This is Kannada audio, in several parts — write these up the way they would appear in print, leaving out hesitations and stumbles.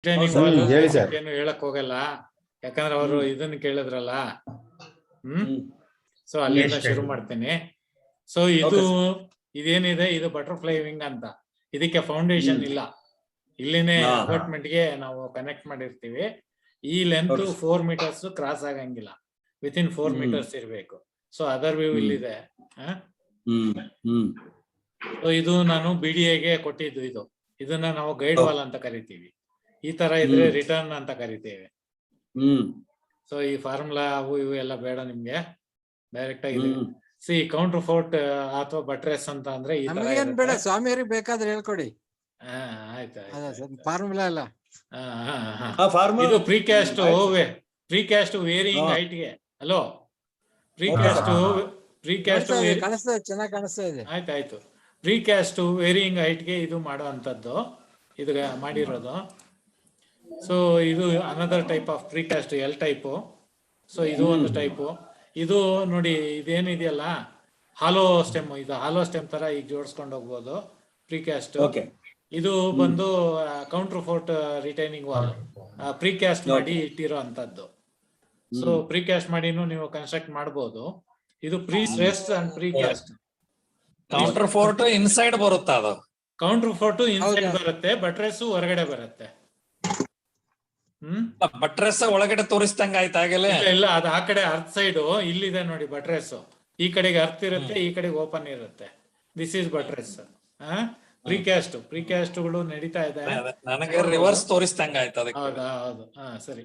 ರಿಟೈನಿಂಗ್ ಹೌದು ವಾಲ್ ಸರ್, ಹೇಳಿ ಸರ್. ಏನು ಹೇಳಕ್ ಹೋಗಲ್ಲ, ಯಾಕಂದ್ರೆ ಅವರು ಇದನ್ನ ಕೇಳಿದ್ರಲ್ಲ. ಸೊ ಅಲ್ಲಿಂದ ಶುರು ಮಾಡ್ತೀನಿ. ಸೊ ಇದು ಇದೇನಿದೆ, ಇದು ಬಟರ್ಫ್ಲೈ ವಿಂಗ್ ಅಂತ. ಇದಕ್ಕೆ ಫೌಂಡೇಶನ್ ಇಲ್ಲ, ಇಲ್ಲಿನೇ ಅಪಾರ್ಟ್ಮೆಂಟ್ ಗೆ ನಾವು ಕನೆಕ್ಟ್ ಮಾಡಿರ್ತೀವಿ. ಈ ಲೆಂತ್ 4 ಮೀಟರ್ಸ್ ಕ್ರಾಸ್ ಆಗಂಗಿಲ್ಲ, ವಿತಿನ್ 4 ಮೀಟರ್ಸ್ ಇರಬೇಕು. ಸೊ ಅದರ್ ವ್ಯೂ ಇಲ್ಲಿದೆ. ಸೊ ಇದು ನಾನು BDAಗೆ ಕೊಟ್ಟಿದ್ದು. ಇದನ್ನ ನಾವು ಗೈಡ್ ವಾಲ್ ಅಂತ ಕರಿತೀವಿ. ಈ ತರ ಇದ್ರೆ ರಿಟರ್ನ್ ಅಂತ ಕರಿತೇವೆ. ಸೊ ಈ ಫಾರ್ಮುಲಾ ಅವು ಇವು ಎಲ್ಲ ಬೇಡ ನಿಮ್ಗೆ, ಡೈರೆಕ್ಟ್ ಆಗಿದೆ. ಸಿ ಕೌಂಟರ್ ಫೋರ್ಟ್ ಅಥವಾ ಬಟ್ರೆಸ್ ಅಂತ ಅಂದ್ರೆ ಈ ತರ ನಮಗೇನ್ ಬೇಡ, ಸ್ವಾಮಿಯವ್ರಿಗೆ ಬೇಕಾದ್ರೆ ಹೇಳ್ಕೊಡಿ. ಆಯ್ತು. ಫಾರ್ಮುಲಾ ಅಲ್ಲ, ಇದು ಪ್ರೀಕ್ಯಾಸ್ಟ್ ವೇರಿಯಿಂಗ್ ಹೈಟ್ ಗೆ. ಹಲೋ, ಪ್ರೀಕ್ಯಾಸ್ಟ್ ಕಾಣಿಸ್ತಾ ಇದೆ, ಚೆನ್ನಾಗಿ ಕಾಣಿಸ್ತಾ ಇದೆ. ಆಯ್ತಾಯ್ತು. ಪ್ರೀಕ್ಯಾಸ್ಟ್ ವೇರಿಯಿಂಗ್ ಹೈಟ್ ಗೆ ಇದು ಮಾಡುವಂತದ್ದು, ಇದು ಮಾಡಿರೋದು. ಸೊ ಇದು another type of precast, L type. So ಇದು ಒಂದು ಟೈಪು. ಇದು ನೋಡಿ, ಇದೇನಿದೆಯಲ್ಲ ಹಾಲೋ ಸ್ಟೆಮ್, ಇದು ಹಾಲೋ ಸ್ಟೆಮ್ ತರ ಈಗ ಜೋಡಿಸ್ಕೊಂಡು ಹೋಗ್ಬೋದು ಪ್ರೀಕ್ಯಾಸ್ಟ್. ಇದು ಬಂದು ಕೌಂಟರ್ ಫೋರ್ಟ್ ರಿಟೈನಿಂಗ್ ವಾಲ್ ಪ್ರೀಕ್ಯಾಸ್ಟ್ ಮಾಡಿ ಇಟ್ಟಿರೋ ಅಂತದ್ದು. ಸೊ ಪ್ರೀಕ್ಯಾಸ್ಟ್ ಮಾಡಿನೂ ನೀವು ಕನ್ಸ್ಟ್ರಕ್ಟ್ ಮಾಡಬಹುದು. ಇದು pre stressed and precast. Counterfort inside ಬರುತ್ತಾ? ಅದು ಕೌಂಟರ್ ಫೋರ್ಟ್ ಇನ್ಸೈಡ್ ಬರುತ್ತೆ, ಬಟ್ರೆಸ್ ಹೊರಗಡೆ ಬರುತ್ತೆ. ಬಟ್ರೆಸ್ ಒಳಗಡೆ ತೋರಿಸ್ದಂಗ ಆಯ್ತು ಆಗಲೇ? ಇಲ್ಲ, ಅದು ಆ ಕಡೆ ಅರ್ತ್ ಸೈಡ್ ಇಲ್ಲಿದೆ ನೋಡಿ ಬಟ್ರೆಸ್. ಈ ಕಡೆಗೆ ಅರ್ತ್ ಇರುತ್ತೆ, ಈ ಕಡೆಗೆ ಓಪನ್ ಇರುತ್ತೆ. This is ಬಟ್ರೆಸ್. ಪ್ರೀಕ್ಯಾಸ್ಟ್ಗಳು ನಡೀತಾ ಇದೆ. ನನಗೆ ರಿವರ್ಸ್ ತೋರಿಸ್ದಂಗ ಆಯ್ತು ಅದಕ್ಕೆ. ಹೌದು. ಸರಿ.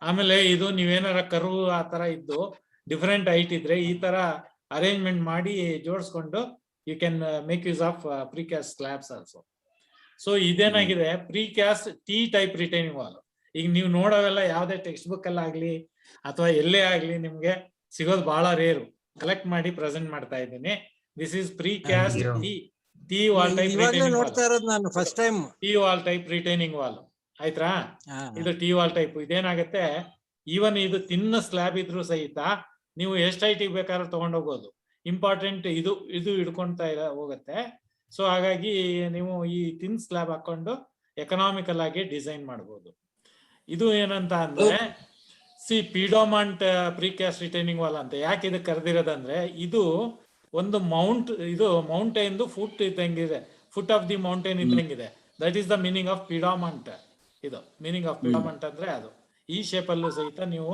ಆಮೇಲೆ ಇದು ನೀವೇನಾರ ಕರ್ವ್ ಆ ತರ ಇದ್ದು ಡಿಫರೆಂಟ್ ಹೈಟ್ ಇದ್ರೆ ಈ ತರ ಅರೇಂಜ್ಮೆಂಟ್ ಮಾಡಿ ಜೋಡಿಸ್ಕೊಂಡು you can make use of precast slabs also. So ಇದೇನಾಗಿದೆ, precast T type retaining wall. ಈಗ ನೀವು ನೋಡೋವೆಲ್ಲ ಯಾವ್ದೇ ಟೆಕ್ಸ್ಟ್ ಬುಕ್ ಅಲ್ಲಿ ಆಗ್ಲಿ ಅಥವಾ ಎಲ್ಲೇ ಆಗ್ಲಿ ನಿಮ್ಗೆ ಸಿಗೋದು ಬಹಳ ರೇರು. ಕಲೆಕ್ಟ್ ಮಾಡಿ ಪ್ರೆಸೆಂಟ್ ಮಾಡ್ತಾ ಇದ್ದೀನಿ. This is precast T wall type ನೋಡ್ತಾ ಇರೋದು ನಾನು first time. T wall type retaining wall ಆಯ್ತಾ? ಇದು ಟಿ ವಾಲ್ ಟೈಪ್. ಇದೇನಾಗತ್ತೆ, ಈವನ್ ಇದು ತಿನ್ನ ಸ್ಲ್ಯಾಬ್ ಇದ್ರು ಸಹಿತ ನೀವು ಎಷ್ಟು ಹೈಟಿಗೆ ಬೇಕಾದ್ರೂ ತಗೊಂಡೋಗ್ಬೋದು. ಇಂಪಾರ್ಟೆಂಟ್ ಇದು ಹಿಡ್ಕೊಂತಾ ಹೋಗುತ್ತೆ. ಸೊ ಹಾಗಾಗಿ ನೀವು ಈ ತಿನ್ ಸ್ಲ್ಯಾಬ್ ಹಾಕೊಂಡು ಎಕನಾಮಿಕಲ್ ಆಗಿ ಡಿಸೈನ್ ಮಾಡ್ಬೋದು. ಇದು ಏನಂತ ಅಂದ್ರೆ ಪಿಡೋಮಾಂಟ್ ಪ್ರೀಕ್ಯಾಸ್ಟ್ ರಿಟೈನಿಂಗ್ ವಾಲ್ ಅಂತ. ಯಾಕೆ ಇದಕ್ಕೆ ಕರೆದಿರೋದಂದ್ರೆ, ಇದು ಒಂದು ಮೌಂಟೇನ್ ಫುಟ್ ಇದ್ದಂಗಿದೆ, ಫುಟ್ ಆಫ್ ದಿ ಮೌಂಟೇನ್ ಇದ್ದಂಗಿದೆ. That is the meaning of piedmont. ಇದು ಮೀನಿಂಗ್ ಆಫ್ ಪಿಡೋಮಾಂಟ್ ಅಂದ್ರೆ ಅದು. ಈ ಶೇಪ್ ಅಲ್ಲೂ ಸಹಿತ ನೀವು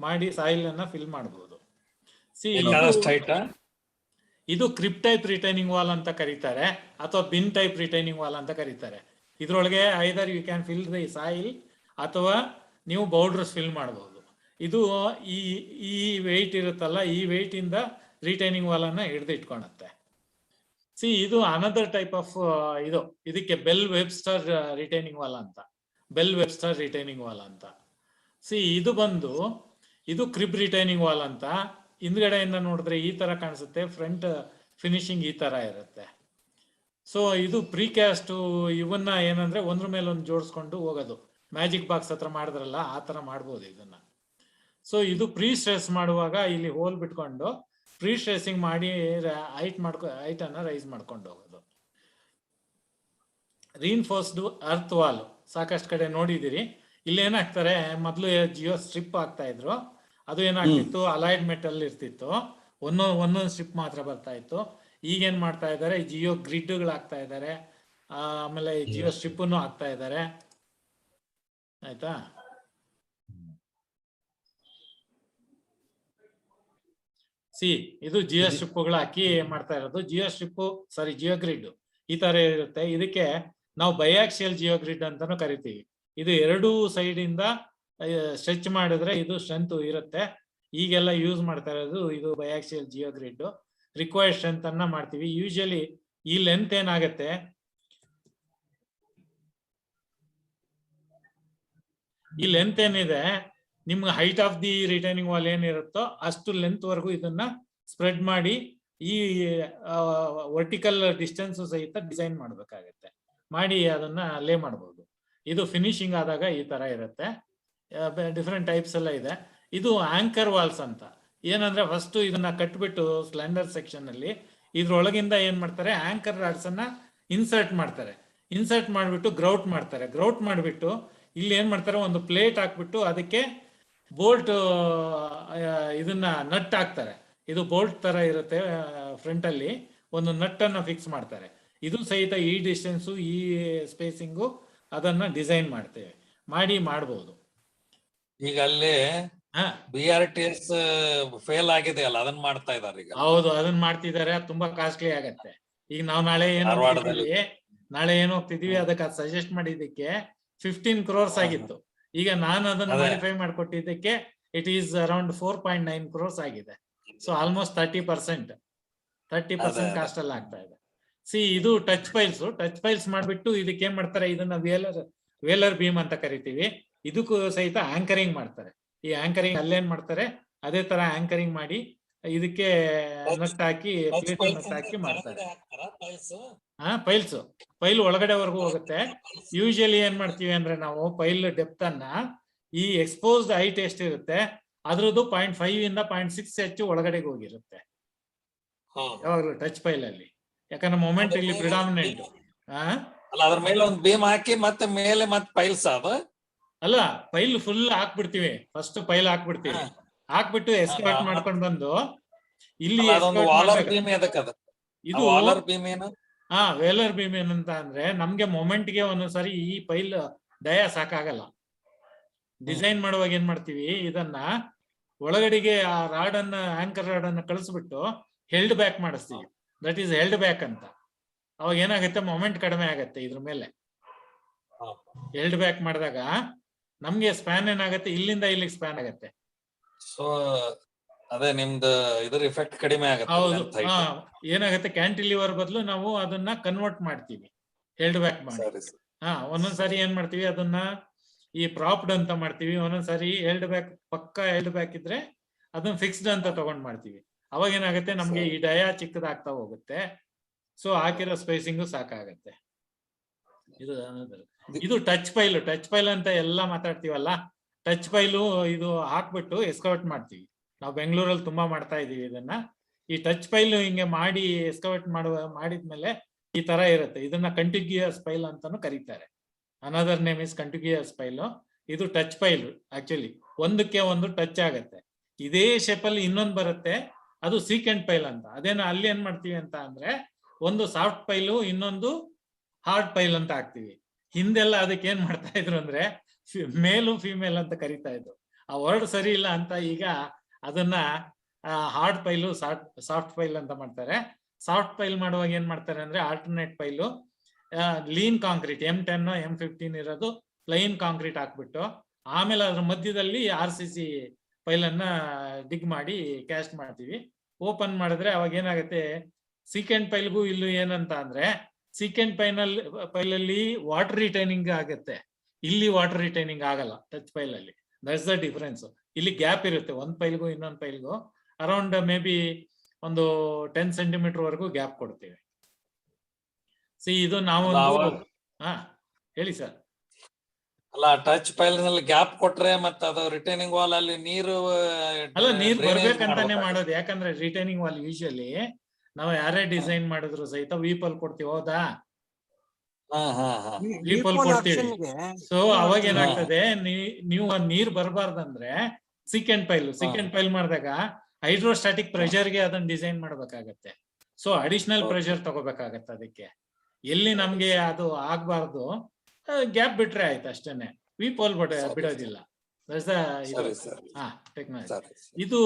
ಮಾಡಿ ಸಾಯಿಲ್ ಅನ್ನ ಫಿಲ್ ಮಾಡಬಹುದು. ಇದು ಕ್ರಿಪ್ ಟೈಪ್ ರಿಟೈನಿಂಗ್ ವಾಲ್ ಅಂತ ಕರೀತಾರೆ, ಅಥವಾ ಬಿನ್ ಟೈಪ್ ರಿಟೈನಿಂಗ್ ವಾಲ್ ಅಂತ ಕರೀತಾರೆ. ಇದ್ರೊಳಗೆ either you can fill the soil ಅಥವಾ ನೀವು ಬೌಲ್ಡರ್ಸ್ ಫಿಲ್ ಮಾಡಬಹುದು. ಇದು ಈ ವೆಯ್ಟ್ ಇರುತ್ತಲ್ಲ, ಈ ವೆಯ್ಟ್ ಇಂದ ರಿಟೈನಿಂಗ್ ವಾಲ್ ಅನ್ನ ಹಿಡಿದಿಟ್ಕೊಳತ್ತೆ. ಇದು ಅನದರ್ ಟೈಪ್ ಆಫ್ ಇದಕ್ಕೆ ಬೆಲ್ ವೆಬ್ಸ್ಟರ್ ರಿಟೈನಿಂಗ್ ವಾಲ್ ಅಂತ. ಇದು ಬಂದು ಕ್ರಿಬ್ ರಿಟೈನಿಂಗ್ ವಾಲ್ ಅಂತ. ಹಿಂದ್ಗಡೆಯಿಂದ ನೋಡಿದ್ರೆ ಈ ತರ ಕಾಣಿಸುತ್ತೆ, ಫ್ರಂಟ್ ಫಿನಿಶಿಂಗ್ ಈ ತರ ಇರುತ್ತೆ. ಸೊ ಇದು ಪ್ರೀಕ್ಯಾಸ್ಟ್. ಇವನ್ನ ಏನಂದ್ರೆ ಒಂದ್ರ ಮೇಲೆ ಒಂದು ಜೋಡಿಸ್ಕೊಂಡು ಹೋಗೋದು, ಮ್ಯಾಜಿಕ್ ಬಾಕ್ಸ್ ಹತ್ರ ಮಾಡಿದ್ರಲ್ಲ ಆ ತರ ಮಾಡ್ಬೋದು ಇದನ್ನ. ಸೊ ಇದು ಪ್ರೀ ಸ್ಟ್ರೆಸ್ ಮಾಡುವಾಗ ಇಲ್ಲಿ ಹೋಲ್ ಬಿಟ್ಕೊಂಡು ಪ್ರೀ ಸ್ಟ್ರೆಸಿಂಗ್ ಮಾಡಿ ಹೈಟ್ ಅನ್ನ ರೈಸ್ ಮಾಡ್ಕೊಂಡು ಹೋಗೋದು. ರೀನ್ಫೋರ್ಸ್ಡ್ ಅರ್ತ್ ವಾಲ್ ಸಾಕಷ್ಟು ಕಡೆ ನೋಡಿದಿರಿ. ಇಲ್ಲಿ ಏನಾಗ್ತಾರೆ, ಮೊದಲು ಜಿಯೋ ಸ್ಟ್ರಿಪ್ ಆಗ್ತಾ ಇದ್ರು. ಅದು ಏನಾಗ್ತಿತ್ತು, ಅಲೈಡ್ ಮೆಟಲ್ ಇರ್ತಿತ್ತು, ಒಂದೊಂದು ಸ್ಟ್ರಿಪ್ ಮಾತ್ರ ಬರ್ತಾ ಇತ್ತು. ಈಗೇನ್ ಮಾಡ್ತಾ ಇದ್ದಾರೆ, ಜಿಯೋ ಗ್ರಿಡ್ಗಳು ಆಗ್ತಾ ಇದ್ದಾರೆ, ಆಮೇಲೆ ಜಿಯೋ ಸ್ಟ್ರಿಪ್ ಆಗ್ತಾ ಇದ್ದಾರೆ. ಆಯ್ತಾ? ಇದು ಜಿಯೋ ಸ್ಟ್ರಿಪ್ಗಳು ಹಾಕಿ ಮಾಡ್ತಾ ಇರೋದು. ಜಿಯೋ ಗ್ರಿಡ್ ಈ ತರ ಇರುತ್ತೆ. ಇದಕ್ಕೆ ನಾವು ಬಯಾಕ್ಸಿಯಲ್ ಜಿಯೋ ಗ್ರಿಡ್ ಅಂತಾನು ಕರಿತೀವಿ. ಇದು ಎರಡೂ ಸೈಡ್ ಇಂದ ಸ್ಟ್ರೆಚ್ ಮಾಡಿದ್ರೆ ಇದು ಸ್ಟ್ರೆಂತ್ ಇರುತ್ತೆ. ಈಗೆಲ್ಲ ಯೂಸ್ ಮಾಡ್ತಾ ಇರೋದು ಇದು ಬಯಾಕ್ಸಿಯಲ್ ಜಿಯೋ ಗ್ರಿಡ್. ರಿಕ್ವೈರ್ಡ್ ಸ್ಟ್ರೆಂತ್ ಅನ್ನ ಮಾಡ್ತೀವಿ. ಯೂಶಲಿ ಈ ಲೆಂತ್ ಏನಾಗತ್ತೆ, ಈ ಲೆಂತ್ ಏನಿದೆ ನಿಮ್ಗೆ height of the retaining wall ಏನಿರುತ್ತೋ ಅಷ್ಟು ಲೆಂತ್ ವರೆಗೂ ಇದನ್ನ ಸ್ಪ್ರೆಡ್ ಮಾಡಿ ಈ ವರ್ಟಿಕಲ್ ಡಿಸ್ಟೆನ್ಸ್ ಸಹಿತ ಡಿಸೈನ್ ಮಾಡ್ಬೇಕಾಗತ್ತೆ. ಮಾಡಿ ಅದನ್ನ ಲೇ ಮಾಡಬಹುದು. ಇದು ಫಿನಿಶಿಂಗ್ ಆದಾಗ ಈ ತರ ಇರುತ್ತೆ. ಡಿಫ್ರೆಂಟ್ ಟೈಪ್ಸ್ ಎಲ್ಲ ಇದೆ. ಇದು ಆಂಕರ್ ವಾಲ್ಸ್ ಅಂತ. ಏನಂದ್ರೆ ಫಸ್ಟ್ ಇದನ್ನ ಕಟ್ಬಿಟ್ಟು ಸ್ಲೆಂಡರ್ ಸೆಕ್ಷನ್ ಅಲ್ಲಿ ಇದ್ರೊಳಗಿಂದ ಏನ್ ಮಾಡ್ತಾರೆ, ಆಂಕರ್ ರಾಡ್ಸ್ ಅನ್ನ ಇನ್ಸರ್ಟ್ ಮಾಡ್ತಾರೆ. ಇನ್ಸರ್ಟ್ ಮಾಡ್ಬಿಟ್ಟು ಗ್ರೌಟ್ ಮಾಡ್ತಾರೆ. ಗ್ರೌಟ್ ಮಾಡ್ಬಿಟ್ಟು ಇಲ್ಲಿ ಏನ್ ಮಾಡ್ತಾರೆ, ಒಂದು ಪ್ಲೇಟ್ ಹಾಕ್ಬಿಟ್ಟು ಅದಕ್ಕೆ ಬೋಲ್ಟ್ ಇದನ್ನ ನಟ್ ಹಾಕ್ತಾರೆ. ಇದು ಬೋಲ್ಟ್ ತರ ಇರುತ್ತೆ, ಫ್ರಂಟ್ ಅಲ್ಲಿ ಒಂದು ನಟ್ ಅನ್ನ ಫಿಕ್ಸ್ ಮಾಡ್ತಾರೆ. ಇದು ಸಹಿತ ಈ ಡಿಸ್ಟೆನ್ಸು ಈ ಸ್ಪೇಸಿಂಗು ಅದನ್ನ ಡಿಸೈನ್ ಮಾಡ್ತೇವೆ, ಮಾಡ್ಬೋದು. ಈಗ ಅಲ್ಲಿ ಹಾ BRTS ಫೇಲ್ ಆಗಿದೆ ಅಲ್ಲ, ಅದನ್ನ ಮಾಡ್ತಾ ಇದಾರೆ ಈಗ. ಹೌದು, ಅದನ್ನ ಮಾಡ್ತಿದ್ದಾರೆ. ಅದು ತುಂಬಾ ಕಾಸ್ಟ್ಲಿ ಆಗತ್ತೆ. ಈಗ ನಾವು ನಾಳೆ ಏನು ಹೋಗ್ತಿದೀವಿ ಅದಕ್ಕೆ ಅದು ಸಜೆಸ್ಟ್ ಮಾಡಿದ್ದಕ್ಕೆ 15 crores ಆಗಿತ್ತು. ಈಗ ನಾನು ಅದನ್ನ ಮಾಡಿಫೈ ಮಾಡ್ಕೊಟ್ಟಿದ್ದಕ್ಕೆ ಇಟ್ ಈಸ್ ಅರೌಂಡ್ 4.9 crores ಆಗಿದೆ. ಸೊ ಆಲ್ಮೋಸ್ಟ್ 30% ಕಾಸ್ಟ್ ಅಲ್ಲಿ ಆಗ್ತಾ ಇದೆ. ಇದು ಟಚ್ ಫೈಲ್ಸ್ ಮಾಡ್ಬಿಟ್ಟು ಇದಕ್ಕೆ ಏನ್ ಮಾಡ್ತಾರೆ, ಇದನ್ನ ವೇಲರ್ ಬೀಮ್ ಅಂತ ಕರಿತೀವಿ. ಇದಕ್ಕೂ ಸಹಿತ ಆಂಕರಿಂಗ್ ಮಾಡ್ತಾರೆ. ಈ ಆಂಕರಿಂಗ್ ಅಲ್ಲೇನ್ ಮಾಡ್ತಾರೆ, ಅದೇ ತರ ಆಂಕರಿಂಗ್ ಮಾಡಿ ಇದಕ್ಕೆ ನಟ್ ಹಾಕಿ ಮಾಡ್ತಾರೆ. ಫೈಲ್ ಒಳಗಡೆವರೆಗೂ ಹೋಗುತ್ತೆ. ಯೂಶಲಿ ಏನ್ ಮಾಡ್ತೀವಿ ಅಂದ್ರೆ ನಾವು ಫೈಲ್ ಡೆಪ್ತ್ ಅನ್ನ ಈ ಎಕ್ಸ್ಪೋಸ್ಡ್ ಹೈಟ್ ಎಷ್ಟಿರುತ್ತೆ ಅದ್ರದ್ದು 0.5 ಇಂದ 0.6 ಹೆಚ್ಚು ಒಳಗಡೆಗೆ ಹೋಗಿರುತ್ತೆ ಯಾವಾಗಲೂ ಟಚ್ ಫೈಲ್ ಅಲ್ಲಿ. ಯಾಕಂದ್ರೆ ಮೊಮೆಂಟ್ ಇಲ್ಲಿ ಪ್ರಿಡಾಮಿನೆಂಟ್. ಅದ್ರ ಮೇಲೆ ಒಂದು ಬೀಮ್ ಹಾಕಿ ಮತ್ತೆ ಮೇಲೆ ಫೈಲ್ಸ್ ಅಲ್ಲ, ಫೈಲ್ ಫುಲ್ ಹಾಕ್ಬಿಡ್ತೀವಿ. ಫಸ್ಟ್ ಫೈಲ್ ಹಾಕ್ಬಿಟ್ಟು ಎಸ್ಕಲೇಟ್ ಮಾಡ್ಕೊಂಡು ಬಂದು ಇಲ್ಲಿ ಇದು ವೇಲರ್ ಬೀಮ್ ಏನಂತ ಅಂದ್ರೆ ನಮ್ಗೆ ಮೊಮೆಂಟ್ ಗೆ ಒಂದೊಂದ್ಸರಿ ಈ ಫೈಲ್ ಡಯಾ ಸಾಕಾಗಲ್ಲ. ಡಿಸೈನ್ ಮಾಡುವಾಗ ಏನ್ ಮಾಡ್ತೀವಿ, ಇದನ್ನ ಒಳಗಡೆಗೆ ಆ ರಾಡ್ ಅನ್ನ ಆಂಕರ್ ರಾಡ್ ಅನ್ನ ಕಳಿಸ್ಬಿಟ್ಟು ಹೆಲ್ಡ್ ಬ್ಯಾಕ್ ಮಾಡಿಸ್ತೀವಿ. ದಟ್ ಈಸ್ ಹೆಲ್ಡ್ ಬ್ಯಾಕ್ ಅಂತ. ಅವಾಗ ಏನಾಗುತ್ತೆ, ಮೊಮೆಂಟ್ ಕಡಿಮೆ ಆಗತ್ತೆ ಇದ್ರ ಮೇಲೆ. ಹೆಲ್ಡ್ ಬ್ಯಾಕ್ ಮಾಡಿದಾಗ ನಮ್ಗೆ ಸ್ಪ್ಯಾನ್ ಏನಾಗತ್ತೆ, ಇಲ್ಲಿಂದ ಇಲ್ಲಿಗೆ ಸ್ಪ್ಯಾನ್ ಆಗತ್ತೆ. ಸೊ ಅದೇ ನಿಮ್ದು ಇದ್ರ ಎಫೆಕ್ಟ್ ಕಡಿಮೆ ಆಗುತ್ತೆ. ಹೌದು, ಏನಾಗುತ್ತೆ, ಕ್ಯಾಂಟಿಲಿವರ್ ಬದಲು ನಾವು ಅದನ್ನ ಕನ್ವರ್ಟ್ ಮಾಡ್ತೀವಿ ಹೆಲ್ಡ್ ಬ್ಯಾಕ್ ಮಾಡಿ. ಒಂದೊಂದ್ಸಾರಿ ಏನ್ ಮಾಡ್ತೀವಿ, ಅದನ್ನ ಈ ಪ್ರಾಪ್ಡ್ ಅಂತ ಮಾಡ್ತೀವಿ. ಒಂದೊಂದ್ಸಾರಿ ಹೆಲ್ಡ್ ಬ್ಯಾಕ್ ಇದ್ರೆ ಅದನ್ನ ಫಿಕ್ಸ್ಡ್ ಅಂತ ತಗೊಂಡ್ ಮಾಡ್ತೀವಿ. ಅವಾಗ ಏನಾಗುತ್ತೆ, ನಮ್ಗೆ ಈ ಡಯಾ ಚಿಕ್ಕದಾಗ್ತಾ ಹೋಗುತ್ತೆ. ಸೊ ಹಾಕಿರೋ ಸ್ಪೇಸಿಂಗು ಸಾಕಾಗತ್ತೆ. ಇದು ಟಚ್ ಫೈಲ್ ಅಂತ ಎಲ್ಲ ಮಾತಾಡ್ತೀವಲ್ಲ, ಟಚ್ ಫೈಲು ಇದು ಹಾಕ್ಬಿಟ್ಟು ಎಸ್ಕವೇಟ್ ಮಾಡ್ತೀವಿ. ನಾವು ಬೆಂಗಳೂರಲ್ಲಿ ತುಂಬಾ ಮಾಡ್ತಾ ಇದೀವಿ ಇದನ್ನ. ಈ ಟಚ್ ಫೈಲ್ ಹಿಂಗೆ ಮಾಡಿ ಎಸ್ಕವೇಟ್ ಮಾಡಿದ್ಮೇಲೆ ಈ ತರ ಇರುತ್ತೆ. ಇದನ್ನ ಕಂಟಿಗ್ಯೂಯಸ್ ಫೈಲ್ ಅಂತಾನು ಕರೀತಾರೆ. Another name is contiguous pile. ಇದು ಟಚ್ ಫೈಲ್. ಆಕ್ಚುಲಿ ಒಂದಕ್ಕೆ ಒಂದು ಟಚ್ ಆಗತ್ತೆ. ಇದೇ ಶೇಪ್ ಅಲ್ಲಿ ಇನ್ನೊಂದು ಬರುತ್ತೆ, ಅದು ಸೀಕೆಂಟ್ ಫೈಲ್ ಅಂತ. ಅದೇನ ಅಲ್ಲಿ ಏನ್ ಮಾಡ್ತೀವಿ ಅಂತ ಅಂದ್ರೆ, ಒಂದು ಸಾಫ್ಟ್ ಫೈಲು, ಇನ್ನೊಂದು ಹಾರ್ಡ್ ಫೈಲ್ ಅಂತ ಹಾಕ್ತಿವಿ. ಹಿಂದೆಲ್ಲ ಅದಕ್ಕೆ ಏನ್ ಮಾಡ್ತಾ ಇದ್ರು ಅಂದ್ರೆ ಮೇಲು ಫಿಮೇಲ್ ಅಂತ ಕರಿತಾ ಇದ್ರು. ಆ ವರ್ಡ್ ಸರಿ ಇಲ್ಲ ಅಂತ ಈಗ ಅದನ್ನ ಹಾರ್ಡ್ ಫೈಲು ಸಾಫ್ಟ್ ಫೈಲ್ ಅಂತ ಮಾಡ್ತಾರೆ. ಸಾಫ್ಟ್ ಫೈಲ್ ಮಾಡುವಾಗ ಏನ್ ಮಾಡ್ತಾರೆ ಅಂದ್ರೆ, alternate file lean concrete M10 M15 ಇರೋದು ಪ್ಲೈನ್ ಕಾಂಕ್ರೀಟ್ ಹಾಕ್ಬಿಟ್ಟು, ಆಮೇಲೆ ಅದ್ರ ಮಧ್ಯದಲ್ಲಿ RCC ಫೈಲ್ ಅನ್ನ ಡಿಗ್ ಮಾಡಿ ಕ್ಯಾಸ್ಟ್ ಮಾಡ್ತೀವಿ. ಓಪನ್ ಮಾಡಿದ್ರೆ ಅವಾಗ ಏನಾಗುತ್ತೆ, ಸೀಕೆಂಟ್ ಫೈಲ್ಗೂ ಇಲ್ಲೂ ಏನಂತ ಅಂದ್ರೆ, ಸೀಕೆಂಟ್ ಫೈಲಲ್ಲಿ ವಾಟರ್ ರಿಟೈನಿಂಗ್ ಆಗುತ್ತೆ, ಇಲ್ಲಿ ವಾಟರ್ ರಿಟೈನಿಂಗ್ ಆಗಲ್ಲ ಟಚ್ ಫೈಲ್ ಅಲ್ಲಿ. That's the difference. ಇಲ್ಲಿ ಗ್ಯಾಪ್ ಇರುತ್ತೆ ಒಂದ್ ಫೈಲ್ಗೂ ಇನ್ನೊಂದ್ ಫೈಲ್ಗೂ. ಅರೌಂಡ್ ಮೇ ಬಿ ಒಂದು 10 centimeter ವರೆಗೂ ಗ್ಯಾಪ್ ಕೊಡ್ತೀವಿ. ಇದು ನಾವು ಹೇಳಿ ಸರ್. ಅಲ್ಲ, ಟಚ್ ಫೈಲ್ ನಲ್ಲಿ ಗ್ಯಾಪ್ ಕೊಟ್ರೆ ಮತ್ತೆ ಅದು ರಿಟೈನಿಂಗ್ ವಾಲ್ ಅಲ್ಲಿ ನೀರು ಬರ್ಬೇಕಂತಾನೆ ಮಾಡೋದು. ಯಾಕಂದ್ರೆ ರಿಟೈನಿಂಗ್ ವಾಲ್ ಯೂಶಲಿ ನಾವು ಯಾರೇ ಡಿಸೈನ್ ಮಾಡಿದ್ರು ಸಹಿತ ವೀಪಲ್ ಕೊಡ್ತೀವಿ, ಹೌದಾ? ವೀಪಲ್ ಕೊಡ್ತೀವಿ. ಸೊ ಅವಾಗ ಏನಾಗ್ತದೆ, ನೀವು ನೀರ್ ಬರಬಾರ್ದಂದ್ರೆ ಸೀಕೆಂಟ್ ಫೈಲ್ ಮಾಡಿದಾಗ ಹೈಡ್ರೋಸ್ಟಾಟಿಕ್ ಪ್ರೆಷರ್ಗೆ ಅದನ್ನ ಡಿಸೈನ್ ಮಾಡ್ಬೇಕಾಗತ್ತೆ. ಸೊ ಅಡಿಷನಲ್ ಪ್ರೆಷರ್ ತಗೋಬೇಕಾಗತ್ತೆ. ಅದಕ್ಕೆ ಎಲ್ಲಿ ನಮ್ಗೆ ಅದು ಆಗ್ಬಾರ್ದು ಗ್ಯಾಪ್ ಬಿಟ್ರೆ ಆಯ್ತು ಅಷ್ಟೇನೆ. ವೀಪಲ್ ಬಿಡೋದಿಲ್ಲ. ಟೆಕ್ನಾಲಜಿ ಇದು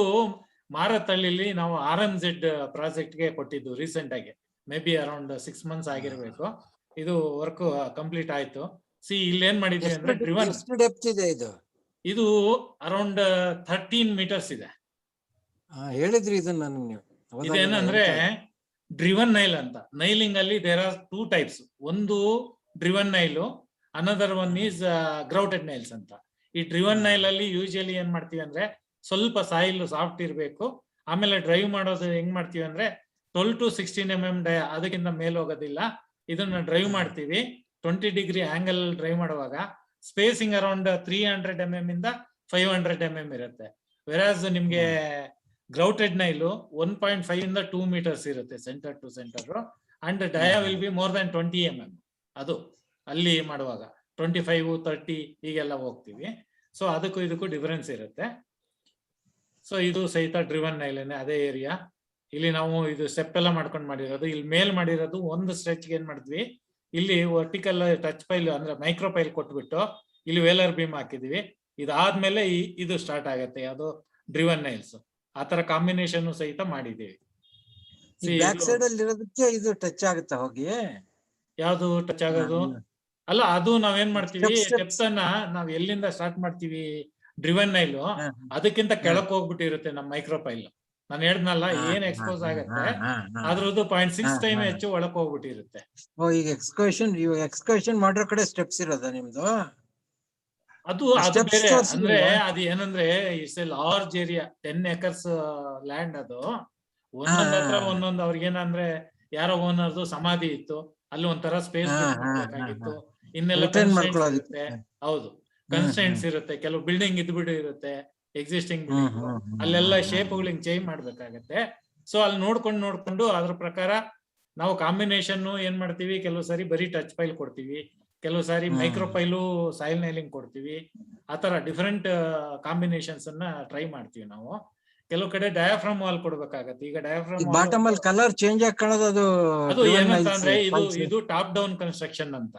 ಮಾರತಳ್ಳಿಲಿ ನಾವು RMZ ಪ್ರಾಜೆಕ್ಟ್ ಗೆ ಕೊಟ್ಟಿದ್ದು ರೀಸೆಂಟ್ ಆಗಿ. ಮೇ ಬಿ ಅರೌಂಡ್ 6 months ಆಗಿರ್ಬೇಕು. ಇದು ವರ್ಕ್ ಕಂಪ್ಲೀಟ್ ಆಯ್ತು. ಇಲ್ಲಿ ಏನ್ ಮಾಡಿದ್ವಿ ಅಂದ್ರೆ, ಇದು ಅರೌಂಡ್ 13 meters ಇದೆ. ಹೇಳಿದ್ರಿ ಇದನ್ನ ನೀವು. ಇದೇನಂದ್ರೆ ಡ್ರಿವನ್ ನೈಲ್ ಅಂತ. ನೈಲಿಂಗ್ ಅಲ್ಲಿ ದೇರ್ ಆರ್ 2 types. ಒಂದು driven nail, another one is grouted nails ಅಂತ. ಈ ಡ್ರಿವನ್ ನೈಲ್ ಅಲ್ಲಿ ಯೂಶಲಿ ಏನ್ ಮಾಡ್ತೀವಿ ಅಂದ್ರೆ, ಸ್ವಲ್ಪ ಸಾಯಿಲ್ ಸಾಫ್ಟ್ ಇರ್ಬೇಕು. ಆಮೇಲೆ ಡ್ರೈವ್ ಮಾಡೋದು ಹೆಂಗ್ ಮಾಡ್ತೀವಿ ಅಂದ್ರೆ 12 to 16 mm ಅದಕ್ಕಿಂತ ಮೇಲೆ ಹೋಗೋದಿಲ್ಲ. ಇದನ್ನ ಡ್ರೈವ್ ಮಾಡ್ತೀವಿ 20 degree ಆಂಗಲ್ ಡ್ರೈವ್ ಮಾಡುವಾಗ. ಸ್ಪೇಸಿಂಗ್ ಅರೌಂಡ್ 300 mm ಇಂದ 500 mm ಇರುತ್ತೆ. ವೆರಾಸ್ ನಿಮ್ಗೆ ಗ್ರೌಟೆಡ್ ನೈಲು 1.5 ಇಂದ 2 meters ಇರುತ್ತೆ centre to centre. And dia will be more than 20 mm. ಅದು ಅಲ್ಲಿ ಮಾಡುವಾಗ 25, 30 ಹೀಗೆಲ್ಲ ಹೋಗ್ತೀವಿ. ಸೊ ಅದಕ್ಕೂ ಇದಕ್ಕೂ ಡಿಫರೆನ್ಸ್ ಇರುತ್ತೆ. ಸೊ ಇದು ಸಹಿತ ಡ್ರಿವನ್ ನೈಲೇನೆ, ಅದೇ ಏರಿಯಾ. ಇಲ್ಲಿ ನಾವು ಇದು ಸ್ಟೆಪ್ ಎಲ್ಲ ಮಾಡ್ಕೊಂಡು ಮಾಡಿರೋದು. ಇಲ್ಲಿ ಮೇಲ್ ಮಾಡಿರೋದು ಒಂದು ಸ್ಟ್ರೆಚ್ಗೆ ಏನ್ ಮಾಡಿದ್ವಿ, ಇಲ್ಲಿ ವರ್ಟಿಕಲ್ ಟಚ್ ಪೈಲ್ ಅಂದ್ರೆ ಮೈಕ್ರೋ ಪೈಲ್ ಕೊಟ್ಬಿಟ್ಟು ಇಲ್ಲಿ ವೇಲರ್ ಬೀಮ್ ಹಾಕಿದ್ವಿ. ಇದಾದ್ಮೇಲೆ ಇದು ಸ್ಟಾರ್ಟ್ ಆಗತ್ತೆ, ಯಾವುದು ಡ್ರಿವನ್ ನೈಲ್ಸ್. ಆತರ ಕಾಂಬಿನೇಷನ್ ಸಹಿತ ಮಾಡಿದೀವಿ. ಬ್ಯಾಕ್ ಸೈಡ್ ಅಲ್ಲಿ ಇರೋದಕ್ಕೆ ಇದು ಟಚ್ ಆಗುತ್ತಾ ಹೋಗಿ? ಯಾವ್ದು ಟಚ್ ಆಗೋದು? ಅಲ್ಲ, ಅದು ನಾವೇನ್ ಮಾಡ್ತೀವಿ, Steps. ಸ್ಟೆಪ್ಸ್ ಅನ್ನ ನಾವ್ ಎಲ್ಲಿಂದ ಸ್ಟಾರ್ಟ್ ಮಾಡ್ತೀವಿ, ಡ್ರಿವನ್ ನೈಲು ಅದಕ್ಕಿಂತ ಕೆಳಕ್ ಹೋಗ್ಬಿಟ್ಟಿರುತ್ತೆ ನಮ್ ಮೈಕ್ರೋ ಪೈಲ್. ನಾನು ಹೇಳ್ದ್ನಲ್ಲ, ಏನ್ ಎಕ್ಸ್ಪೋಸ್ ಆಗತ್ತೆ ಅದ್ರದ್ದು 0.6 ಟೈಮ್ ಹೆಚ್ಚು ಒಳಕ್ ಹೋಗ್ಬಿಟ್ಟಿರುತ್ತೆ. ಓ, ಈಗ ಎಕ್ಸ್ಕವೇಷನ್ ಮಾಡಿರೋ ಕಡೆ ಸ್ಟೆಪ್ಸ್ ಇರೋದಾ ನಿಮ್ದು? ಅದು steps ಬೇರೆ. ತೋರ್ಸಿಲ್ವಾ? ಅಂದ್ರೆ ಅದು ಏನಂದ್ರೆ it's A large area, 10 acres land. ಅದು ಒಂದೊಂದ್ ಹತ್ರ ಒಂದೊಂದು ಅವ್ರಿಗೇನಂದ್ರೆ ಯಾರೋ ಓನರ್ದು ಸಮಾಧಿ ಇತ್ತು, ಅಲ್ಲಿ ಒಂಥರ ಸ್ಪೇಸ್ ಮಾಡ್ಬೇಕಾಗಿತ್ತು. ಇನ್ನೆಲ್ಲ Retain constraints ಮಾಡ್ಕೊಳ್ಳೋದಿಕ್ಕೆ. ಇರುತ್ತೆ. ಹೌದು, ಕನ್ಸ್ಟೆಂಟ್ಸ್ ಇರುತ್ತೆ. ಕೆಲವು ಬಿಲ್ಡಿಂಗ್ ಇದ್ಬಿಟ್ಟು ಇರುತ್ತೆ, ಎಕ್ಸಿಸ್ಟಿಂಗ್ ಬಿಲ್ಡಿಂಗ್. ಅಲ್ಲೆಲ್ಲ ಶೇಪ್ಗಳಿಗೆ ಚೇಂಜ್ ಮಾಡ್ಬೇಕಾಗತ್ತೆ. ಸೊ ಅಲ್ಲಿ ನೋಡ್ಕೊಂಡು ಅದ್ರ ಪ್ರಕಾರ ನಾವು ಕಾಂಬಿನೇಷನ್ ಏನ್ ಮಾಡ್ತೀವಿ, ಕೆಲವು ಸಾರಿ ಬರೀ ಟಚ್ ಪೈಲ್ ಕೊಡ್ತೀವಿ, ಕೆಲವು ಸಾರಿ ಮೈಕ್ರೋ ಪೈಲು ಸಾಯಿಲ್ ನೈಲಿಂಗ್ ಕೊಡ್ತೀವಿ. ಆತರ ಡಿಫರೆಂಟ್ ಕಾಂಬಿನೇಷನ್ಸ್ ಅನ್ನ ಟ್ರೈ ಮಾಡ್ತೀವಿ ನಾವು. ಕೆಲವು ಕಡೆ ಡಯಾಫ್ರಮ್ ವಾಲ್ ಕೊಡ್ಬೇಕಾಗತ್ತೆ. ಈಗ ಡಯಾಫ್ರಮ್ ಬಾಟಮ್ ಅಲ್ಲಿ ಕಲರ್ ಚೇಂಜ್ ಆಗಿ ಕಾಣೋದು ಅದು ಅದು ಏನಂತ ಅಂದ್ರೆ ಇದು ಟಾಪ್ ಡೌನ್ ಕನ್ಸ್ಟ್ರಕ್ಷನ್ ಅಂತ.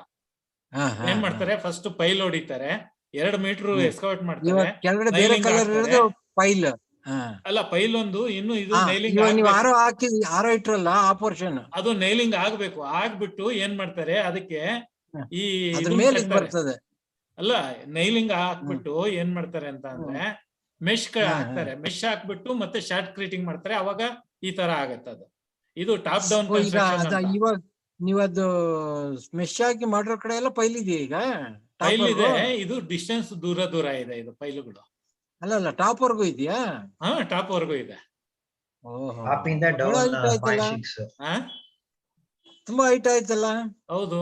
ಏನ್ ಮಾಡ್ತಾರೆ, ಫಸ್ಟ್ ಪೈಲ್ ಹೊಡಿತಾರೆ, 2 ಮೀಟರ್ ಎಕ್ಸ್ಕವೇಟ್ ಮಾಡ್ತಾರೆ. ಕೆಳಗಡೆ ಬೇರೆ ಕಲರ್ ಇರೋದು ಪೈಲ್. ಅಲ್ಲ, ಪೈಲ್ ಒಂದು, ಇನ್ನು ಇದು ನೈಲಿಂಗ್ ನೀವು ಆರೋ ಇಟ್ರಲ್ಲ ಆ ಪೋರ್ಷನ್, ಅದು ನೈಲಿಂಗ್ ಆಗ್ಬೇಕು. ಆಗ್ಬಿಟ್ಟು ಏನ್ ಮಾಡ್ತಾರೆ, ಅದಕ್ಕೆ ಈ ಅದ್ರ ಮೇಲೆ ಬರ್ತದೆ. ಅಲ್ಲ, ನೈಲಿಂಗ್ ಹಾಕ್ಬಿಟ್ಟು ಏನ್ ಮಾಡ್ತಾರೆ ಅಂತ ಅಂದ್ರೆ ಮೆಶ್ ಹಾಕ್ತಾರೆ. ಮೆಶ್ ಹಾಕ್ಬಿಟ್ಟು ಮತ್ತೆ ಶಾರ್ಟ್ ಕ್ರೀಟಿಂಗ್ ಮಾಡ್ತಾರೆ. ಅವಾಗ ಈ ತರ ಆಗತ್ತೆ. ಅದು ಇದು ಟಾಪ್ ಡೌನ್ ಕನ್ಸ್ಟ್ರಕ್ಷನ್. ಇವಾಗ ನೀವು ಅದು ಮೆಶ್ ಹಾಕಿ ಮಾಡಿರೋ ಕಡೆ ಎಲ್ಲ ಪೈಲ್ ಇದೆಯಾ ಈಗ? ಪೈಲ್ ಇದೆ, ಇದು ಡಿಸ್ಟೆನ್ಸ್ ದೂರ ಇದೆ ಇದು ಪೈಲುಗಳು. ಅಲ್ಲ ಟಾಪ್ ವರ್ಗೂ ಇದೆಯಾ? ಹಾ, ಟಾಪ್ ವರ್ಗೂ ಇದೆ. ತುಂಬಾ ಹೈಟ್ ಆಯ್ತಲ್ಲ. ಹೌದು,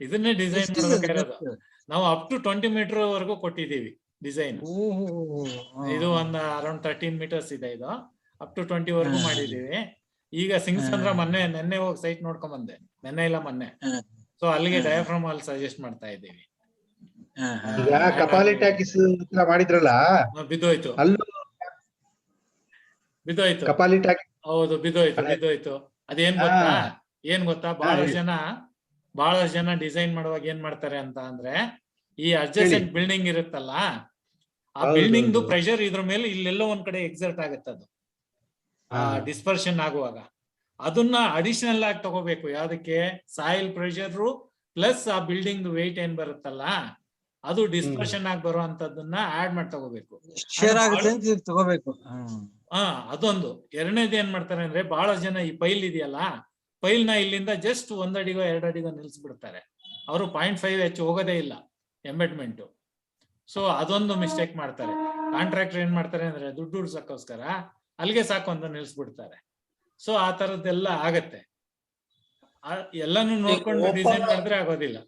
ಇದನ್ನೇ ಡಿಸೈನ್ ಮಾಡ್ಬೇಕಾಗಿರೋದು. ನಾವು ಅಪ್ ಟು 20 ಮೀಟರ್ ವರೆಗೂ ಕೊಟ್ಟಿದ್ದೀವಿ ಡಿಸೈನ್. ಇದು ಒಂದು ಅರೌಂಡ್ 13 ಮೀಟರ್ಸ್ ಇದೆ. ಇದು ಅಪ್ ಟು 20 ವರೆಗೂ ಮಾಡಿದೀವಿ. ಈಗ ಸಿಂಗ್ಸಂದ್ರ ನೆನ್ನೆ ಹೋಗಿ ಸೈಟ್ ನೋಡ್ಕೊಂಡ್ ಬಂದೆ, ಮೊನ್ನೆ. ಸೊ ಅಲ್ಲಿಗೆ ಡಯಾಫ್ರಮ್ ಅಲ್ಲಿ ಸಜೆಸ್ಟ್ ಮಾಡ್ತಾ ಇದ್ದೀವಿ. ಈಗ ಕಪಾಲಿ ಟ್ಯಾಕಿಸ್ ಮಾಡಿದ್ರಲ್ಲ, ಬಿದ್ದೋಯ್ತು. ಕಪಾಲಿ ಟ್ಯಾಕಿಸ್. ಹೌದು, ಬಿದ್ದೋಯ್ತು. ಅದೇನ್ ಗೊತ್ತಾ, ಬಹಳಷ್ಟು ಜನ ಡಿಸೈನ್ ಮಾಡುವಾಗ ಏನ್ ಮಾಡ್ತಾರೆ ಅಂತ ಅಂದ್ರೆ, ಈ ಅಡ್ಜಸೆಂಟ್ ಬಿಲ್ಡಿಂಗ್ ಇರುತ್ತಲ್ಲ, ಆ ಬಿಲ್ಡಿಂಗ್ ಪ್ರೆಷರ್ ಇದ್ರ ಮೇಲೆ ಇಲ್ಲೆಲ್ಲೋ ಒಂದ್ ಕಡೆ ಎಕ್ಸರ್ಟ್ ಆಗತ್ತೆ. ಅದು ಡಿಸ್ಪರ್ಷನ್ ಆಗುವಾಗ ಅದನ್ನ ಅಡಿಷನಲ್ ಆಗಿ ತಗೋಬೇಕು. ಯಾವ್ದಕ್ಕೆ? ಸಾಯಿಲ್ ಪ್ರೆಷರ್ ಪ್ಲಸ್ ಆ ಬಿಲ್ಡಿಂಗ್ ವೆಯ್ಟ್ ಏನ್ ಬರುತ್ತಲ್ಲ, ಅದು ಡಿಸ್ಪರ್ಷನ್ ಆಗಿ ಬರುವಂತದನ್ನ ಆಡ್ ಮಾಡಿ ತಗೋಬೇಕು. ಅದೊಂದು. ಎರಡನೇದು ಏನ್ ಮಾಡ್ತಾರೆ ಅಂದ್ರೆ, ಬಹಳ ಜನ ಈ ಪೈಲ್ ಇದೆಯಲ್ಲ, ಪೈಲ್ ನ ಇಲ್ಲಿಂದ ಜಸ್ಟ್ 1 ಅಡಿಗೋ 2 ಅಡಿಗೋ ನಿಲ್ಸ್ಬಿಡ್ತಾರೆ. ಅವರು 0.5 ಹೆಚ್ಚು ಹೋಗೋದೇ ಇಲ್ಲ ಎಂಬೆಡ್ಮೆಂಟ್. ಸೊ ಅದೊಂದು ಮಿಸ್ಟೇಕ್ ಮಾಡ್ತಾರೆ. ಕಾಂಟ್ರಾಕ್ಟರ್ ಏನ್ ಮಾಡ್ತಾರೆ ಅಂದ್ರೆ, ದುಡ್ಡು ಉಳ್ಸಕ್ಕೋಸ್ಕರ ಅಲ್ಲಿಗೆ ಸಾಕು ಅಂತ ನಿಲ್ಸ್ಬಿಡ್ತಾರೆ. ಸೊ ಆ ತರದ್ದೆಲ್ಲ ಆಗತ್ತೆ. ಎಲ್ಲಾನು ನೋಡ್ಕೊಂಡು ಡಿಸೈನ್ ಮಾಡಿದ್ರೆ ಆಗೋದಿಲ್ಲ.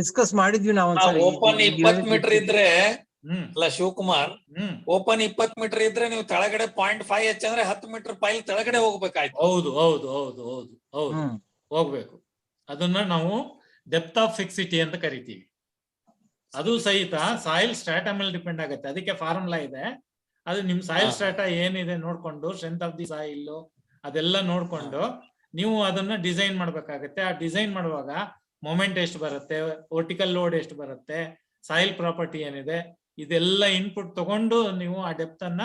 ಡಿಸ್ಕಸ್ ಮಾಡಿದ್ವಿ ನಾವು. ಓಪನ್ 20 ಮೀಟರ್ ಇದ್ರೆ ಅಲ್ಲ ಶಿವಕುಮಾರ್, ಓಪನ್ 20 ಮೀಟರ್ ಇದ್ರೆ ನೀವು ತೆಳಗಡೆ 0.5 ಹೆಚ್ಚಂದ್ರೆ 10 ಮೀಟರ್ ಪೈಲ್ ತೆಳಗಡೆ ಹೋಗ್ಬೇಕಾಯ್ತು. ಹೌದು, ಹೋಗ್ಬೇಕು. ಅದನ್ನ ನಾವು ಡೆಪ್ತ್ ಆಫ್ ಫಿಕ್ಸಿಟಿ ಅಂತ ಕರಿತೀವಿ. ಅದು ಸಹಿತ ಸಾಯಿಲ್ ಸ್ಟ್ರಾಟಾ ಮೇಲೆ ಡಿಪೆಂಡ್ ಆಗುತ್ತೆ. ಅದಕ್ಕೆ ಫಾರ್ಮುಲಾ ಇದೆ. ಅದು ನಿಮ್ ಸಾಯಿಲ್ ಸ್ಟ್ರಾಟಾ ಏನಿದೆ ನೋಡ್ಕೊಂಡು, ಸ್ಟ್ರೆಂತ್ ಆಫ್ ದಿ ಸಾಯಿಲ್ ಅದೆಲ್ಲ ನೋಡ್ಕೊಂಡು ನೀವು ಅದನ್ನ ಡಿಸೈನ್ ಮಾಡ್ಬೇಕಾಗತ್ತೆ. ಆ ಡಿಸೈನ್ ಮಾಡುವಾಗ ಮೊಮೆಂಟ್ ಎಷ್ಟು ಬರುತ್ತೆ, ವರ್ಟಿಕಲ್ ಲೋಡ್ ಎಷ್ಟು ಬರುತ್ತೆ, ಸಾಯಿಲ್ ಪ್ರಾಪರ್ಟಿ ಏನಿದೆ, ಇದೆಲ್ಲ ಇನ್ಪುಟ್ ತಗೊಂಡು ನೀವು ಆ ಡೆಪ್ತ್ ಅನ್ನ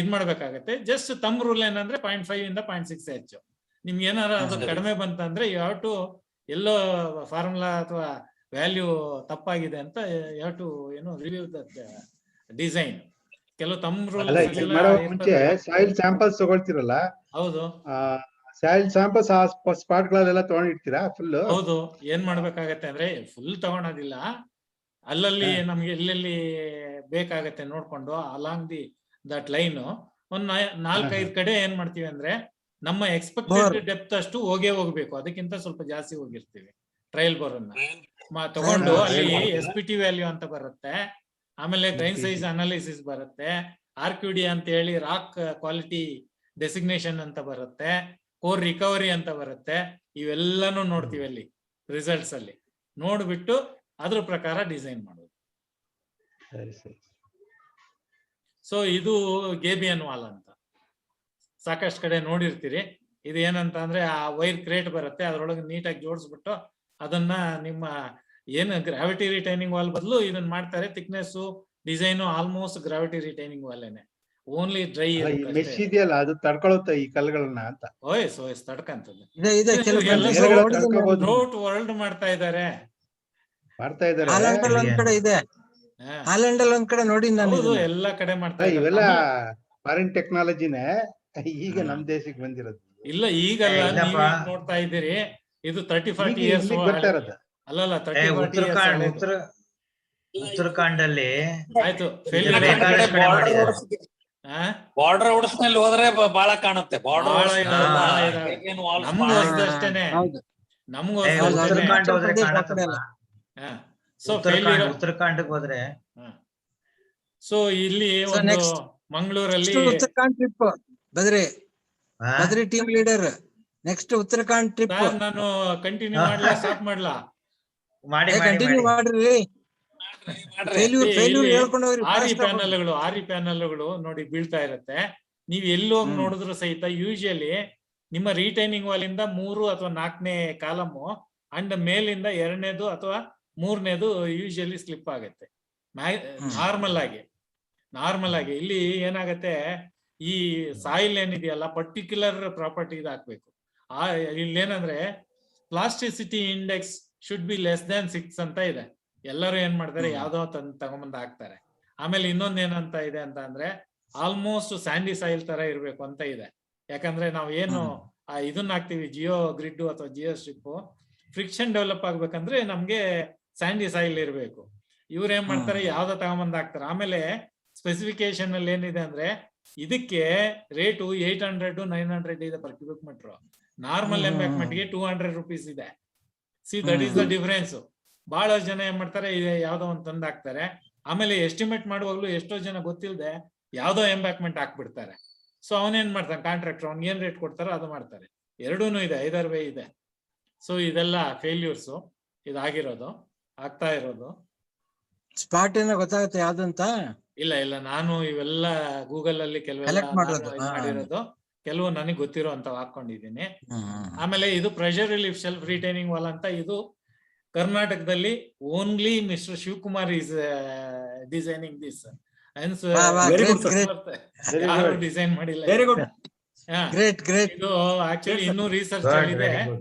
ಇದ್ ಮಾಡ್ಬೇಕಾಗತ್ತೆ. ಜಸ್ಟ್ ತಮ್ ರೂಲ್ ಏನಂದ್ರೆ 0.5 ಇಂದ 0.6 ಹೆಚ್ಚು. ನಿಮ್ಗೆ ಏನಾರ ಅದು ಕಡಿಮೆ ಬಂತಂದ್ರೆ ಯಾವಟು ಎಲ್ಲೋ ಫಾರ್ಮುಲಾ ಅಥವಾ ವ್ಯಾಲ್ಯೂ ತಪ್ಪಾಗಿದೆ ಅಂತ ಯಾವಟು ರಿವ್ಯೂ ದಟ್ ಡಿಸೈನ್. ಕೆಲವು ತಮ್ಮ ರೂಲ್ ಮುಂಚೆ ಸಾಯಿಲ್ ಸ್ಯಾಂಪಲ್ಸ್ ತಗೊಳ್ತಿರಲ್ಲ. ಹೌದು, ಸಾಯಿಲ್ ಸ್ಯಾಂಪಲ್ಸ್ ಸ್ಪಾಟ್ ಗಳಲ್ಲೆಲ್ಲ ತಗೊಂಡಿರ್ತೀರಾ ಫುಲ್? ಹೌದು. ಏನ್ ಮಾಡ್ಬೇಕಾಗತ್ತೆ ಅಂದ್ರೆ, ಫುಲ್ ತಗೊಳೋದಿಲ್ಲ, ಅಲ್ಲಲ್ಲಿ ನಮ್ಗೆ ಎಲ್ಲೆಲ್ಲಿ ಬೇಕಾಗತ್ತೆ ನೋಡ್ಕೊಂಡು ಅಲಾಂಗ್ ದಟ್ ಲೈನ್ ಒಂದ್ 4-5 ಕಡೆ ಏನ್ ಮಾಡ್ತೀವಿ ಅಂದ್ರೆ, ನಮ್ಮ ಎಕ್ಸ್ಪೆಕ್ಟೆಡ್ ಡೆಪ್ತ್ ಅಷ್ಟು ಹೋಗ್ಬೇಕು. ಅದಕ್ಕಿಂತ ಸ್ವಲ್ಪ ಜಾಸ್ತಿ ಹೋಗಿರ್ತೀವಿ. ಟ್ರಯಲ್ ಬೋರನ್ನ ತಗೊಂಡು ಅಲ್ಲಿ SPT ವ್ಯಾಲ್ಯೂ ಅಂತ ಬರುತ್ತೆ, ಆಮೇಲೆ ಗ್ರೈನ್ ಸೈಜ್ ಅನಾಲಿಸಿಸ್ ಬರುತ್ತೆ, RQD ಅಂತ ಹೇಳಿ ರಾಕ್ ಕ್ವಾಲಿಟಿ ಡೆಸಿಗ್ನೇಷನ್ ಅಂತ ಬರುತ್ತೆ, ಕೋರ್ ರಿಕವರಿ ಅಂತ ಬರುತ್ತೆ. ಇವೆಲ್ಲಾನು ನೋಡ್ತೀವಿ ಅಲ್ಲಿ. ರಿಸಲ್ಟ್ಸ್ ಅಲ್ಲಿ ನೋಡ್ಬಿಟ್ಟು ಅದ್ರ ಪ್ರಕಾರ ಡಿಸೈನ್ ಮಾಡೋದು. ಸರಿ. ಸೊ ಇದು ಗೇಬಿಯನ್ ವಾಲ್ ಅಂತ ಸಾಕಷ್ಟು ಕಡೆ ನೋಡಿರ್ತೀರಿ. ಇದು ಏನಂತ ಅಂದ್ರೆ ಆ ವೈರ್ ಕ್ರೇಟ್ ಬರುತ್ತೆ, ಅದ್ರೊಳಗೆ ನೀಟಾಗಿ ಜೋಡಿಸ್ಬಿಟ್ಟು ಅದನ್ನ ನಿಮ್ಮ ಏನು ಗ್ರಾವಿಟಿ ರಿಟೈನಿಂಗ್ ವಾಲ್ ಬದಲು ಇದನ್ನ ಮಾಡ್ತಾರೆ. Thickness design almost gravity retaining ವಾಲೇನೆ, ಓನ್ಲಿ ಡ್ರೈ ಮೆಶ್ ಇದೆಯಲ್ಲ ಅದು ತಡ್ಕೊಳುತ್ತೆ ಈ ಕಲ್ಲುಗಳನ್ನ ಅಂತ. ಓಯಸ್ ತಡ್ಕಂತದ್ದು. ಥ್ರೂಟ್ ವರ್ಲ್ಡ್ ಮಾಡ್ತಾ ಇದ್ದಾರೆ. ಹಾಲೆಂಡ್ ಅಲ್ಲಿ ಒಂದ್ ಕಡೆ ಇದೆ, ಹಾಲೆಂಡ್ ಅಲ್ಲಿ ಒಂದ್ ಕಡೆ ನೋಡಿ ನಾನು ಎಲ್ಲಾ ಕಡೆ ಮಾಡ್ತಾ ಇವೆಲ್ಲ ಫಾರಿನ್ ಟೆಕ್ನಾಲಜಿನೇ ಈಗ ನಮ್ ದೇಶಕ್ಕೆ ಬಂದಿರೋದು. ಇಲ್ಲ ಈಗಲ್ಲ, ನೀವ್ ನೋಡ್ತಾ ಇದ್ದೀರಿ ಇದು 30-40 ಇಯರ್ಸ್ ಅಲ್ಲಲ್ಲ, 30-40 ಉತ್ತರಾಖಂಡ್ ಅಲ್ಲಿ ಆಯ್ತು. ಬಾರ್ಡರ್ ಔಟ್ಸ್ನಲ್ಲಿ ಹೋದ್ರೆ ಬಹಳ ಕಾಣುತ್ತೆ. ಬಾರ್ಡರ್ ಅಷ್ಟೇನೆ ನಮಗೂ ಉತ್ತರಾಖಂಡ್ ಹೋದ್ರೆ. ಸೊ ಇಲ್ಲಿ ಒಂದು ಮಂಗಳೂರಲ್ಲಿ Uttarakhand trip Badri team leader next Uttarakhand trip ನಾನು ಕಂಟಿನ್ಯೂ ಮಾಡ್ಲಾ ಸ್ಟಾಪ್ ಮಾಡ್ಲಾ? ಕಂಟಿನ್ಯೂ ಮಾಡ್ರಿ. ಆರಿ ಪ್ಯಾನಲ್ಗಳು ನೋಡಿ ಬೀಳ್ತಾ ಇರತ್ತೆ. ನೀವ್ ಎಲ್ಲೋಗಿ ನೋಡಿದ್ರು ಸಹಿತ ಯೂಶಲಿ ನಿಮ್ಮ ರೀಟೈನಿಂಗ್ ವಾಲ್ ಇಂದ 3 ಅಥವಾ 4ನೇ ಕಾಲಮು ಅಂಡ್ ಮೇಲಿಂದ 2ನೇದು ಅಥವಾ 3ನೇದು ಯೂಶಲಿ ಸ್ಲಿಪ್ ಆಗತ್ತೆ ನಾರ್ಮಲ್ ಆಗಿ. ಇಲ್ಲಿ ಏನಾಗತ್ತೆ, ಈ ಸಾಯಿಲ್ ಏನಿದೆಯಲ್ಲ ಪರ್ಟಿಕ್ಯುಲರ್ ಪ್ರಾಪರ್ಟಿ ಹಾಕ್ಬೇಕು. ಇಲ್ಲೇನಂದ್ರೆ plasticity index should be less than 6 ಅಂತ ಇದೆ. ಎಲ್ಲರೂ ಏನ್ ಮಾಡ್ತಾರೆ, ಯಾವ್ದೋ ತಗೊಂಬಂದ್ ಹಾಕ್ತಾರೆ. ಆಮೇಲೆ ಇನ್ನೊಂದ್ ಏನಂತ ಇದೆ ಅಂತ ಅಂದ್ರೆ ಆಲ್ಮೋಸ್ಟ್ ಸ್ಯಾಂಡಿ ಸಾಯಿಲ್ ತರ ಇರ್ಬೇಕು ಅಂತ ಇದೆ. ಯಾಕಂದ್ರೆ ನಾವ್ ಏನು ಇದನ್ನ ಹಾಕ್ತಿವಿ ಜಿಯೋ ಗ್ರಿಡ್ ಅಥವಾ ಜಿಯೋ ಸ್ಟ್ರಿಪ್, ಫ್ರಿಕ್ಷನ್ ಡೆವಲಪ್ ಆಗ್ಬೇಕಂದ್ರೆ ನಮ್ಗೆ ಸ್ಯಾಂಡಿ ಸಾಯಿಲ್ ಇರ್ಬೇಕು. ಇವ್ರ ಏನ್ ಮಾಡ್ತಾರೆ, ಯಾವ್ದೋ ತಗೊಂಬಂದ್ ಹಾಕ್ತಾರೆ. ಆಮೇಲೆ ಸ್ಪೆಸಿಫಿಕೇಶನ್ ಅಲ್ಲಿ ಏನಿದೆ ಅಂದ್ರೆ ಇದಕ್ಕೆ ರೇಟು 800-900 ಇದೆ per cubic metre. Normal embankment ಗೆ 200 ರೂಪೀಸ್ ಇದೆ. See that is the difference. ಬಹಳ ಜನ ಏನ್ ಮಾಡ್ತಾರೆ, ಯಾವ್ದೋ ಒಂದ್ ತಂದ್ ಹಾಕ್ತಾರೆ. ಆಮೇಲೆ ಎಸ್ಟಿಮೇಟ್ ಮಾಡುವಾಗ್ಲೂ ಎಷ್ಟೋ ಜನ ಗೊತ್ತಿಲ್ಲದೆ ಯಾವ್ದೋ ಎಂಬ್ಯಾಕ್ಮೆಂಟ್ ಹಾಕ್ಬಿಡ್ತಾರೆ. ಸೊ ಅವನೇನ್ ಮಾಡ್ತಾನೆ, ಕಾಂಟ್ರಾಕ್ಟರ್ ಅವ್ನಿಗೆ ಏನ್ ರೇಟ್ ಕೊಡ್ತಾರೋ ಅದು ಮಾಡ್ತಾರೆ. ಎರಡೂನು ಇದೆ, ಐದರ್ ವೇ ಇದೆ. ಸೊ ಇದೆಲ್ಲ ಫೇಲ್ಯೂರ್ಸ್ ಇದಾಗಿರೋದು, ಆಗ್ತಾ ಇರೋದು. ಸ್ಪಾಟ್ ಏನೋ ಗೊತ್ತಾಗುತ್ತೆ ಯಾವ್ದಂತ? ಇಲ್ಲ ನಾನು ಇವೆಲ್ಲ ಗೂಗಲ್ ಅಲ್ಲಿ ಕೆಲವೆಲ್ಲ ಮಾಡಿರೋದು, ಕೆಲವು ನನಗೆ ಗೊತ್ತಿರೋ ಅಂತ ಹಾಕೊಂಡಿದ್ದೀನಿ. ಆಮೇಲೆ ಇದು pressure relief self retaining wall ಅಂತ. ಇದು ಕರ್ನಾಟಕದಲ್ಲಿ only mister Shivakumar is designing this. ಯಾರು ಡಿಸೈನ್ ಮಾಡಿಲ್ಲ. ಇದು ಆಕ್ಚುಲಿ ಇನ್ನೂ ರಿಸರ್ಚ್ ಇದೆ.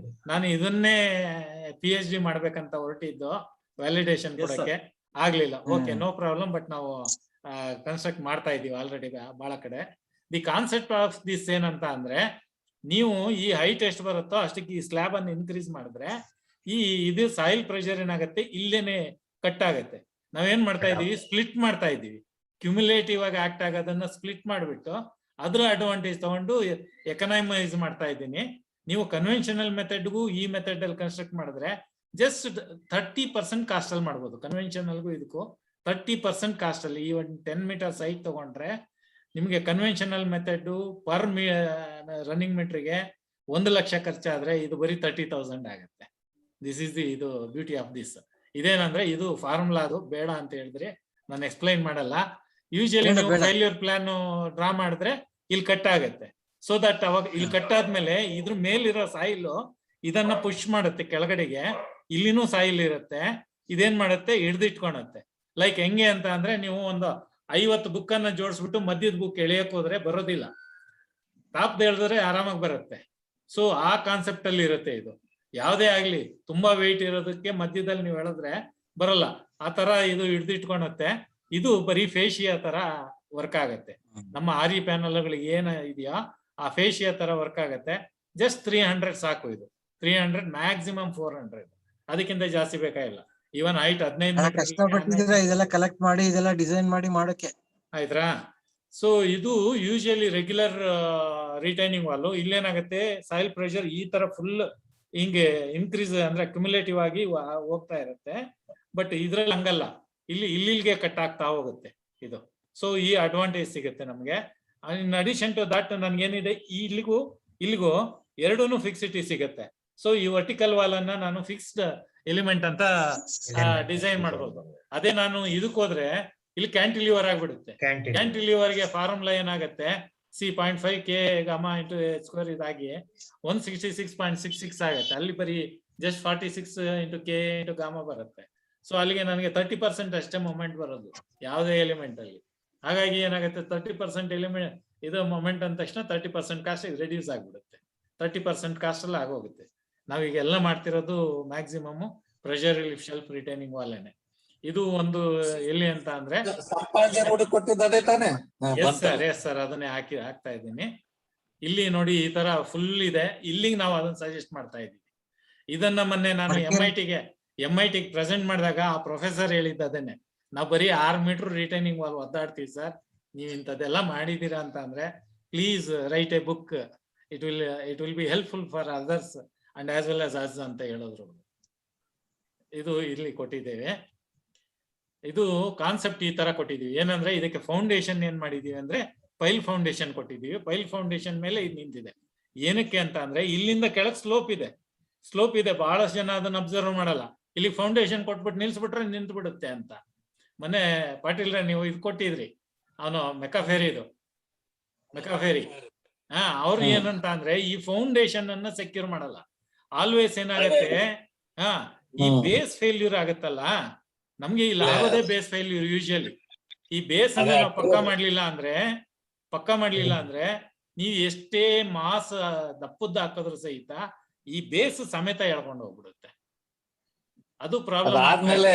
ನಾನು ಇದನ್ನೇ PhD ಮಾಡ್ಬೇಕಂತ ಹೊರಟಿದ್ದು, ವ್ಯಾಲಿಡೇಷನ್ ಕೊಡಕ್ಕೆ ಆಗ್ಲಿಲ್ಲ. Okay, no problem. ಬಟ್ ನಾವು ಕನ್ಸ್ಟ್ರಕ್ಟ್ ಮಾಡ್ತಾ ಇದೀವಿ ಆಲ್ರೆಡಿ ಬಹಳ ಕಡೆ. ದಿ ಕಾನ್ಸೆಪ್ಟ್ ಆಫ್ ದಿಸ್ ಏನಂತ ಅಂದ್ರೆ, ನೀವು ಈ ಹೈಟ್ ಎಷ್ಟು ಬರುತ್ತೋ ಅಷ್ಟಕ್ಕೆ ಈ ಸ್ಲ್ಯಾಬ್ ಅನ್ನು ಇನ್ಕ್ರೀಸ್ ಮಾಡಿದ್ರೆ ಇದು ಸಾಯಿಲ್ ಪ್ರೆಷರ್ ಏನಾಗತ್ತೆ, ಇಲ್ಲೇನೆ ಕಟ್ ಆಗತ್ತೆ. ನಾವೇನ್ ಮಾಡ್ತಾ ಇದೀವಿ, ಸ್ಪ್ಲಿಟ್ ಮಾಡ್ತಾ ಇದೀವಿ. ಕ್ಯುಮುಲೇಟಿವ್ ಆಗಿ ಆಕ್ಟ್ ಆಗೋದನ್ನ ಸ್ಪ್ಲಿಟ್ ಮಾಡ್ಬಿಟ್ಟು ಅದ್ರ ಅಡ್ವಾಂಟೇಜ್ ತಗೊಂಡು ಎಕನಾಮೈಸ್ ಮಾಡ್ತಾ ಇದ್ದೀನಿ. ನೀವು ಕನ್ವೆನ್ಷನಲ್ ಮೆಥಡ್ಗೂ ಈ ಮೆಥಡ್ ಅಲ್ಲಿ ಕನ್ಸ್ಟ್ರಕ್ಟ್ ಮಾಡಿದ್ರೆ ಜಸ್ಟ್ 30% ಕಾಸ್ಟ್ ಅಲ್ಲಿ ಮಾಡ್ಬೋದು. ಕನ್ವೆನ್ಷನಲ್ಗೂ ಇದಕ್ಕೂ 30% ಕಾಸ್ಟ್ ಅಲ್ಲಿ. ಈ ಒಂದು 10 ಮೀಟರ್ ಸೈಟ್ ತಗೊಂಡ್ರೆ ನಿಮ್ಗೆ ಕನ್ವೆನ್ಷನಲ್ ಮೆಥಡ್ ಪರ್ ರನ್ನಿಂಗ್ ಮೀಟರ್ಗೆ 1 ಲಕ್ಷ ಖರ್ಚಾದ್ರೆ ಇದು ಬರೀ 30,000 ಆಗುತ್ತೆ. ದಿಸ್ ಇಸ್ ದಿ ಇದು ಬ್ಯೂಟಿ ಆಫ್ ದಿಸ್. ಇದೇನಂದ್ರೆ ಇದು ಫಾರ್ಮುಲಾ, ಅದು ಬೇಡ ಅಂತ ಹೇಳಿದ್ರೆ ನಾನು ಎಕ್ಸ್ಪ್ಲೈನ್ ಮಾಡಲ್ಲ. ಯೂಶಲಿ ಫೇಲ್ಯೂರ್ ಪ್ಲಾನ್ ಡ್ರಾ ಮಾಡಿದ್ರೆ ಇಲ್ಲಿ ಕಟ್ ಆಗುತ್ತೆ. ಸೊ ದಟ್ ಅವಾಗ ಇಲ್ಲಿ ಕಟ್ ಆದ್ಮೇಲೆ ಇದ್ರ ಮೇಲಿರೋ ಸಾಯಿಲ್ ಇದನ್ನ ಪುಷ್ ಮಾಡುತ್ತೆ ಕೆಳಗಡೆಗೆ. ಇಲ್ಲಿನೂ ಸಾಯಿಲ್ ಇರುತ್ತೆ. ಇದೇನ್ ಮಾಡುತ್ತೆ, ಹಿಡ್ದಿಟ್ಕೊಳತ್ತೆ. ಲೈಕ್ ಹೆಂಗೆ ಅಂತ ಅಂದ್ರೆ, ನೀವು ಒಂದು 50 ಬುಕ್ ಅನ್ನ ಜೋಡಿಸ್ಬಿಟ್ಟು ಮಧ್ಯದ ಬುಕ್ ಎಳೆಯಕ್ ಹೋದ್ರೆ ಬರೋದಿಲ್ಲ, ಟಾಪ್ ಹೇಳಿದ್ರೆ ಆರಾಮಾಗಿ ಬರುತ್ತೆ. ಸೊ ಆ ಕಾನ್ಸೆಪ್ಟ್ ಅಲ್ಲಿ ಇರುತ್ತೆ ಇದು. ಯಾವ್ದೇ ಆಗ್ಲಿ ತುಂಬಾ ವೆಯ್ಟ್ ಇರೋದಕ್ಕೆ ಮಧ್ಯದಲ್ಲಿ ನೀವು ಹೇಳಿದ್ರೆ ಬರಲ್ಲ. ಆ ತರ ಇದು ಹಿಡ್ದಿಟ್ಕೊಳತ್ತೆ. ಇದು ಬರೀ ಫೇಶಿಯಾ ತರ ವರ್ಕ್ ಆಗತ್ತೆ. ನಮ್ಮ ಆರಿ ಪ್ಯಾನಲ್ಗಳಿಗೆ ಏನ ಇದೆಯಾ ಆ ಫೇಶಿಯಾ ತರ ವರ್ಕ್ ಆಗತ್ತೆ. ಜಸ್ಟ್ 300 ಸಾಕು. ಇದು 300, ಮ್ಯಾಕ್ಸಿಮಮ್ 400, ಅದಕ್ಕಿಂತ ಜಾಸ್ತಿ ಬೇಕಾಗಿಲ್ಲ. ಇವನ್ ಹೈಟ್ 15 ಇದೆಲ್ಲ ಕಲೆಕ್ಟ್ ಮಾಡಿ ಇದೆಲ್ಲ ಡಿಸೈನ್ ಮಾಡಿ ಮಾಡಕ್ಕೆ ಆಯ್ತಾ. ಸೊ ಇದು ಯೂಶಲಿ ರೆಗ್ಯುಲರ್ ರಿಟೈನಿಂಗ್ ವಾಲ್. ಇಲ್ಲೇನಾಗತ್ತೆ, ಸಾಯಿಲ್ ಪ್ರೆಷರ್ ಈ ತರ ಫುಲ್ ಹಿಂಗೆ ಇನ್ಕ್ರೀಸ್ ಅಂದ್ರೆ ಕ್ಯುಮುಲೇಟಿವ್ ಆಗಿ ಹೋಗ್ತಾ ಇರುತ್ತೆ. ಬಟ್ ಇದ್ರಲ್ಲಿ ಹಂಗಲ್ಲ, ಇಲ್ಲಿಗೆ ಕಟ್ ಆಗ್ತಾ ಹೋಗುತ್ತೆ ಇದು. ಸೊ ಈ ಅಡ್ವಾಂಟೇಜ್ ಸಿಗುತ್ತೆ ನಮ್ಗೆ. ಇನ್ ಅಡಿಷನ್ ಟು ದಟ್ ನನ್ಗೇನಿದೆ, ಇಲ್ಲಿಗೂ ಎರಡೂನು ಫಿಕ್ಸಿಟಿ ಸಿಗುತ್ತೆ. ಸೊ ಈ ವರ್ಟಿಕಲ್ ವಾಲ್ ಅನ್ನ ನಾನು ಫಿಕ್ಸ್ಡ್ ಎಲಿಮೆಂಟ್ ಅಂತ ಡಿಸೈನ್ ಮಾಡ್ಬೋದು. ಅದೇ ನಾನು ಇದಕ್ಕೆ ಹೋದ್ರೆ ಇಲ್ಲಿ ಕ್ಯಾಂಟಿಲಿವರ್ ಆಗ್ಬಿಡುತ್ತೆ. ಕ್ಯಾಂಟಿಲಿವರ್ ಗೆ ಫಾರ್ಮುಲಾ ಏನಾಗುತ್ತೆ, C.5 K gamma into H square ಇದಾಗಿ 166.66 ಆಗುತ್ತೆ. ಅಲ್ಲಿ ಬರೀ just 46 into K into gamma ಬರುತ್ತೆ. ಸೊ ಅಲ್ಲಿಗೆ ನನಗೆ 30% ಅಷ್ಟೇ ಮೊಮೆಂಟ್ ಬರೋದು ಯಾವುದೇ ಎಲಿಮೆಂಟ್ ಅಲ್ಲಿ. ಹಾಗಾಗಿ ಏನಾಗುತ್ತೆ, 30% ಎಲಿಮೆಂಟ್ ಇದು ಮೊಮೆಂಟ್ ಅಂದ ತಕ್ಷಣ 30% ಕಾಸ್ಟ್ ರೆಡ್ಯೂಸ್ ಆಗ್ಬಿಡುತ್ತೆ. 30% ಕಾಸ್ಟ್ ಅಲ್ಲಿ ಆಗೋಗುತ್ತೆ. ನಾವೀಗ ಎಲ್ಲ ಮಾಡ್ತಿರೋದು maximum pressure relief shelf retaining ವಾಲೇನೆ. ಇದು ಒಂದು ಎಲ್ಲಿ ಅಂತ ಅಂದ್ರೆ ಕೊಟ್ಟಿದ್ದೆ ತಾನೆ. ಎಸ್ ಸರ್ ಅದನ್ನೇ ಹಾಕ್ತಾ ಇದ್ದೀನಿ. ಇಲ್ಲಿ ನೋಡಿ ಈ ತರ ಫುಲ್ ಇದೆ. ಇಲ್ಲಿಗೆ ನಾವು ಅದನ್ನ ಸಜೆಸ್ಟ್ ಮಾಡ್ತಾ ಇದ್ದೀವಿ. ಇದನ್ನ ಮೊನ್ನೆ ನಾನು MIT ಪ್ರೆಸೆಂಟ್ ಮಾಡಿದಾಗ ಆ ಪ್ರೊಫೆಸರ್ ಹೇಳಿದ್ದ ಅದನ್ನೇ, ನಾವು ಬರೀ 6 ಮೀಟರ್ ರಿಟೈನಿಂಗ್ ವಾಲ್ ಒದ್ದಾಡ್ತೀವಿ ಸರ್, ನೀವ್ ಇಂಥದ್ದೆಲ್ಲ ಮಾಡಿದೀರಾ ಅಂತ ಅಂದ್ರೆ please right A book, it will be helpful for others and as well as us ಅಂತ ಹೇಳಿದ್ರು. ಇದು ಇಲ್ಲಿ ಕೊಟ್ಟಿದ್ದೇವೆ. ಇದು ಕಾನ್ಸೆಪ್ಟ್ ಈ ತರ ಕೊಟ್ಟಿದೀವಿ. ಏನಂದ್ರೆ ಇದಕ್ಕೆ ಫೌಂಡೇಶನ್ ಏನ್ ಮಾಡಿದೀವಿ ಅಂದ್ರೆ ಪೈಲ್ ಫೌಂಡೇಶನ್ ಕೊಟ್ಟಿದೀವಿ. ಪೈಲ್ ಫೌಂಡೇಶನ್ ಮೇಲೆ ಇದು ನಿಂತಿದೆ. ಏನಕ್ಕೆ ಅಂತ ಅಂದ್ರೆ ಇಲ್ಲಿಂದ ಕೆಳಗ್ ಸ್ಲೋಪ್ ಇದೆ. ಬಹಳಷ್ಟು ಜನ ಅದನ್ನ ಅಬ್ಸರ್ವ್ ಮಾಡಲ್ಲ. ಇಲ್ಲಿ ಫೌಂಡೇಶನ್ ಕೊಟ್ಬಿಟ್ಟು ನಿಲ್ಸ್ಬಿಟ್ರೆ ನಿಂತು ಬಿಡುತ್ತೆ ಅಂತ. ಮೊನ್ನೆ ಪಾಟೀಲ್ರೆ ನೀವು ಇದು ಕೊಟ್ಟಿದ್ರಿ, ಅವನು ಮೆಕಾಫೇರಿ ಅವ್ರು ಏನಂತ ಅಂದ್ರೆ ಈ ಫೌಂಡೇಶನ್ ಅನ್ನ ಸೆಕ್ಯೂರ್ ಮಾಡಲ್ಲ. ಆಲ್ವೇಸ್ ಏನಾಗತ್ತೆ, ಈ ಬೇಸ್ ಫೇಲ್ಯೂರ್ ಆಗತ್ತಲ್ಲ, ನಮ್ಗೆ ಇಲ್ಲಿ ಆಗೋದೇ ಬೇಸ್ ಫೇಲ್ಯೂರ್ ಯೂಶಲಿ. ಈ ಬೇಸ್ ಅನ್ನ ನಾವು ಪಕ್ಕ ಮಾಡ್ಲಿಲ್ಲ ಅಂದ್ರೆ ನೀವು ಎಷ್ಟೇ ಮಾಸ್ ದಪ್ಪದ್ದು ಹಾಕಿದ್ರು ಸಹಿತ ಈ ಬೇಸ್ ಸಮೇತ ಎಳ್ಕೊಂಡು ಹೋಗ್ಬಿಡುತ್ತೆ. ಅದು ಪ್ರಾಬ್ಲಮ್. ಆದ್ಮೇಲೆ